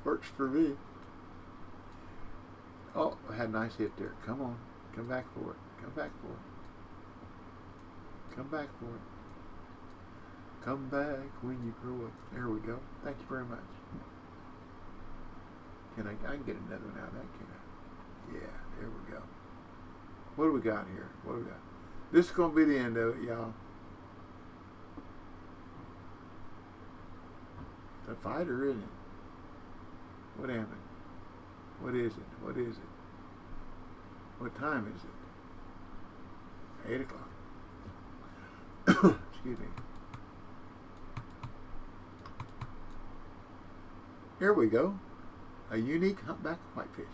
Speaker 1: Works for me. Oh, I had a nice hit there. Come on. Come back for it. Come back for it. Come back for it. Come back when you grow up. There we go. Thank you very much. I can get another one out of that, can I? Yeah, there we go. What do we got here? What do we got? This is going to be the end of it, y'all. It's a fighter, isn't it? What happened? What is it? What is it? What time is it? 8 o'clock. Excuse me. Here we go. A unique humpback whitefish.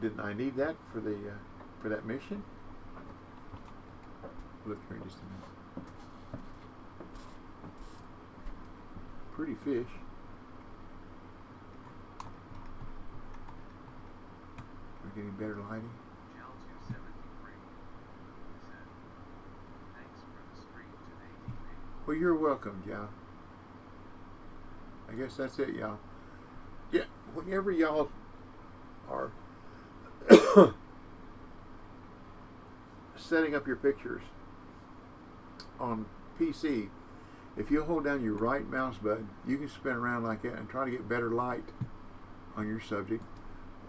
Speaker 1: Didn't I need that for that mission? Look here in just a minute. Pretty fish. We're getting better lighting.
Speaker 2: Cal 273 said, thanks for the stream today, teammate.
Speaker 1: Well, you're welcome, y'all. I guess that's it, y'all. Yeah, whenever y'all are setting up your pictures on PC, if you hold down your right mouse button, you can spin around like that and try to get better light on your subject.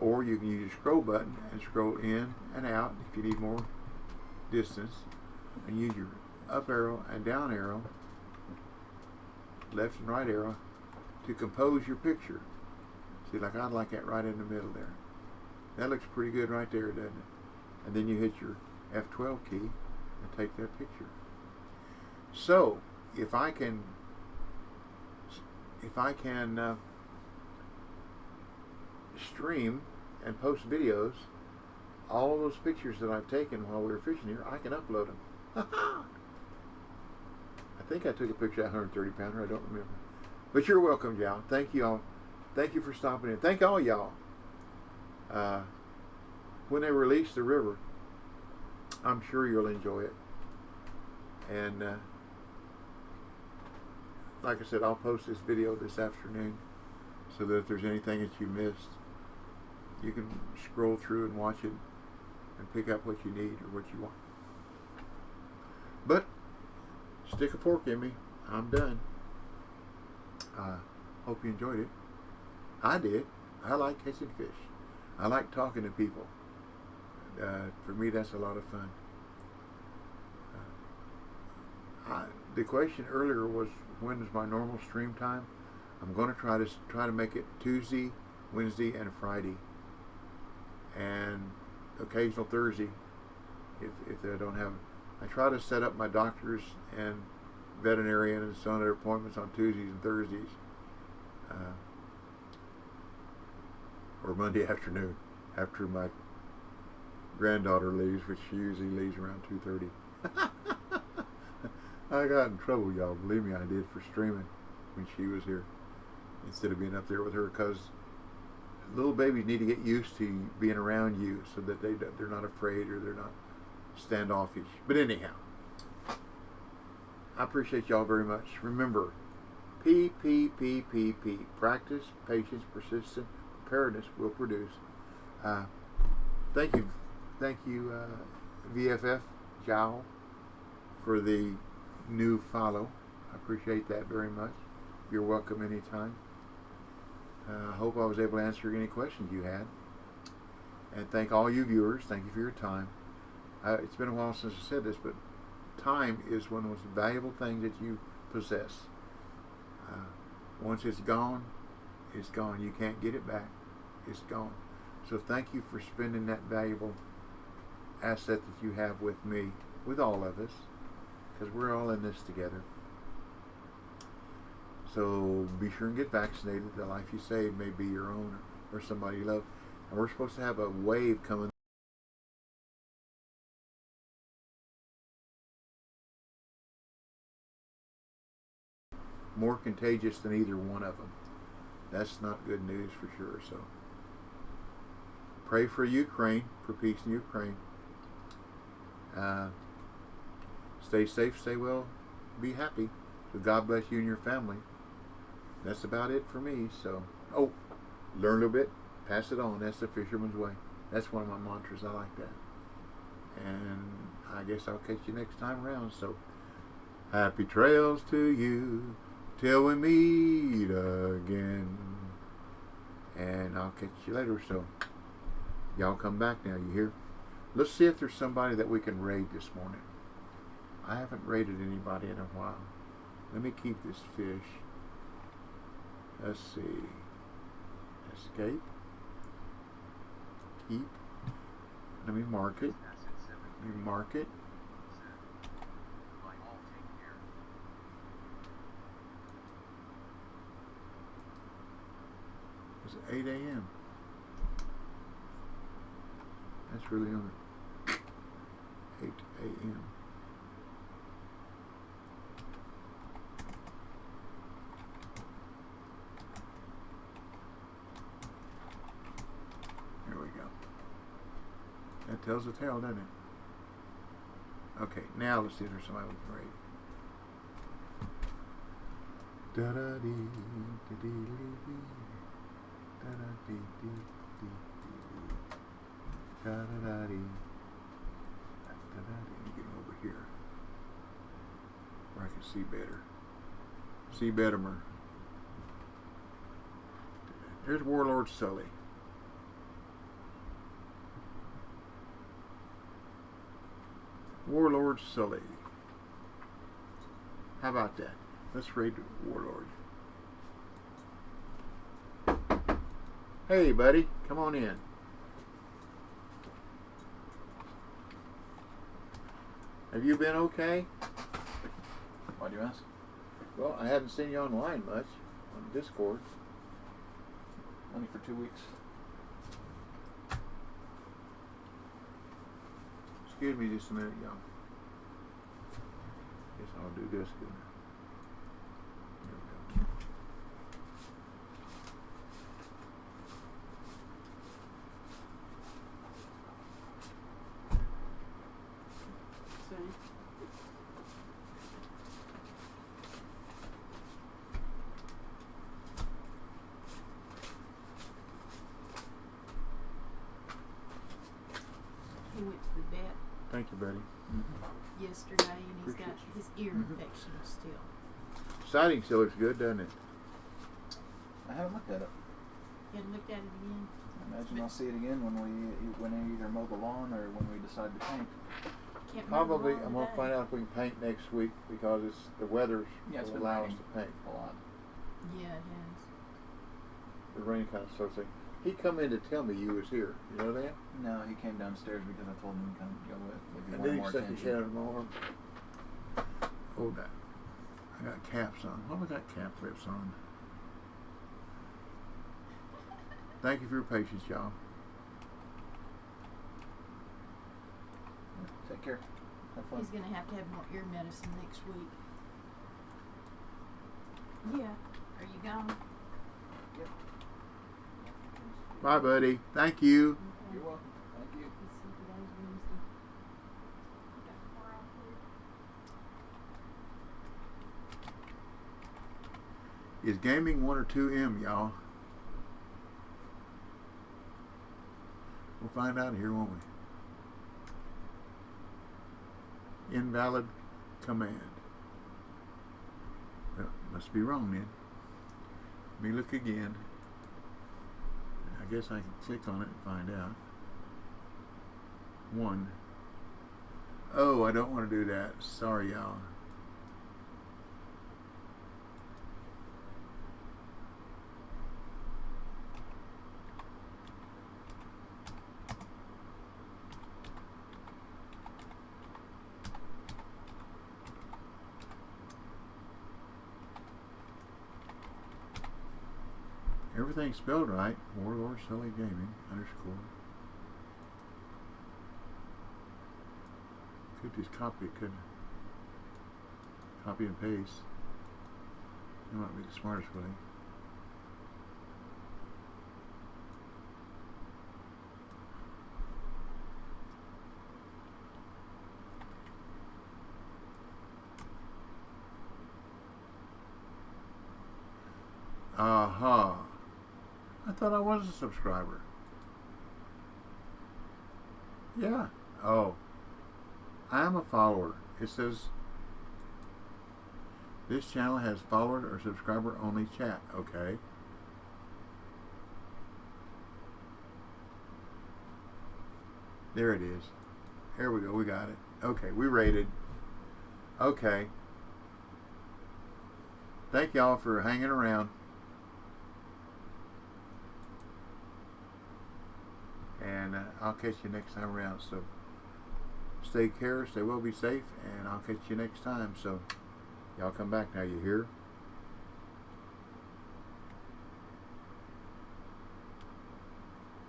Speaker 1: Or you can use your scroll button and scroll in and out if you need more distance. And use your up arrow and down arrow, left and right arrow, to compose your picture. See, like I'd like that right in the middle there. That looks pretty good right there, doesn't it? And then you hit your F12 key and take that picture. So, if I can stream and post videos, all those pictures that I've taken while we were fishing here, I can upload them. I think I took a picture of that 130 pounder. I don't remember. But you're welcome, y'all. Thank you all. Thank you for stopping in. Thank all y'all. When they release the river, I'm sure you'll enjoy it. And like I said, I'll post this video this afternoon so that if there's anything that you missed, you can scroll through and watch it and pick up what you need or what you want. But stick a fork in me. I'm done. Hope you enjoyed it. I did. I like catching fish. I like talking to people. For me, that's a lot of fun. The question earlier was, when is my normal stream time? I'm going to try to make it Tuesday, Wednesday, and Friday, and occasional Thursday if they don't have. I try to set up my doctors and veterinarian and so on their appointments on Tuesdays and Thursdays, or Monday afternoon after my granddaughter leaves, which she usually leaves around 2:30. I got in trouble, y'all. Believe me, I did, for streaming when she was here instead of being up there with her, because little babies need to get used to being around you so that they're not afraid or they're not standoffish. But anyhow, I appreciate y'all very much. Remember, P. Practice, patience, persistence, preparedness will produce. Thank you, VFF. Zhao for the new follow. I appreciate that very much. You're welcome anytime. I hope I was able to answer any questions you had. And thank all you viewers. Thank you for your time. It's been a while since I said this, but time is one of the most valuable things that you possess. Once it's gone, it's gone. You can't get it back. It's gone. So thank you for spending that valuable asset that you have with me, with all of us, because we're all in this together. So be sure and get vaccinated. The life you save may be your own or somebody you love. And we're supposed to have a wave coming. More contagious than either one of them. That's not good news for sure. So pray for Ukraine, for peace in Ukraine. Stay safe, stay well, be happy. So God bless you and your family. That's about it for me. So, learn a little bit, pass it on. That's the fisherman's way. That's one of my mantras. I like that. And I guess I'll catch you next time around. So, happy trails to you till we meet again. And I'll catch you later. So, y'all come back now, you hear? Let's see if there's somebody that we can raid this morning. I haven't raided anybody in a while. Let me keep this fish. Let's see. Escape. Keep. Let me mark it. Let me mark it. It's 8 a.m. That's really on it. 8 a.m. There we go. That tells the tale, doesn't it? Okay, now let's see if there's somebody we can raid. Da da dee da dee dee da da dee dee dee dee da da da dee da da dee. Get over here where I can see better. See bettermer. There's Warlord Sully. Warlord Sully. How about that? Let's raid Warlord. Hey, buddy, come on in. Have you been okay?
Speaker 3: Why do you ask?
Speaker 1: Well, I haven't seen you online much on Discord.
Speaker 3: Only for 2 weeks.
Speaker 1: Excuse me just a minute, y'all. Guess I'll do this. There we go.
Speaker 4: He went to the vet
Speaker 1: Thank you, buddy.
Speaker 4: yesterday and he's got
Speaker 1: Appreciate
Speaker 4: his ear infection still.
Speaker 1: Siding still looks good, doesn't it?
Speaker 3: I haven't looked at it.
Speaker 4: You hadn't looked at it again?
Speaker 3: I imagine I'll see it again when I either mow the lawn or when we decide to paint.
Speaker 4: Can't
Speaker 1: Probably,
Speaker 4: remember
Speaker 1: I'm going to find out if we can paint next week because the weather
Speaker 3: It's
Speaker 1: will
Speaker 3: been
Speaker 1: allow us
Speaker 3: raining
Speaker 1: to paint.
Speaker 3: a lot.
Speaker 4: Yeah, it has.
Speaker 1: The rain kind of starts like, he come in to tell me you was here. You know that?
Speaker 3: No, he came downstairs because I told him to come go with. If he
Speaker 1: And
Speaker 3: wanted
Speaker 1: then
Speaker 3: more
Speaker 1: he stuck his
Speaker 3: attention.
Speaker 1: head on my arm. Hold that. I got caps on. What was that cap flips on? Thank you for your patience, y'all.
Speaker 3: Take care. Have fun.
Speaker 4: He's going to have more ear medicine next week. Yeah. Are you gone?
Speaker 3: Yep.
Speaker 1: Bye, buddy. Thank you.
Speaker 4: Okay.
Speaker 3: You're welcome. Thank you.
Speaker 4: Let's see, today's Wednesday.
Speaker 1: Is gaming 1 or 2M, y'all? We'll find out here, won't we? Invalid command. Well, must be wrong then. Let me look again. I guess I can click on it and find out. 1. Oh, I don't want to do that. Sorry, y'all. Everything's spelled right. Warlord Sully Gaming _ Could just copy it, couldn't I? Copy and paste. That might be the smartest way. Aha. I thought I was a subscriber. Yeah. Oh. I am a follower. It says this channel has follower or subscriber only chat. Okay. There it is. Here we go. We got it. Okay. We rated. Okay. Thank y'all for hanging around. And I'll catch you next time around. So stay well, be safe, and I'll catch you next time. So y'all come back now, you hear?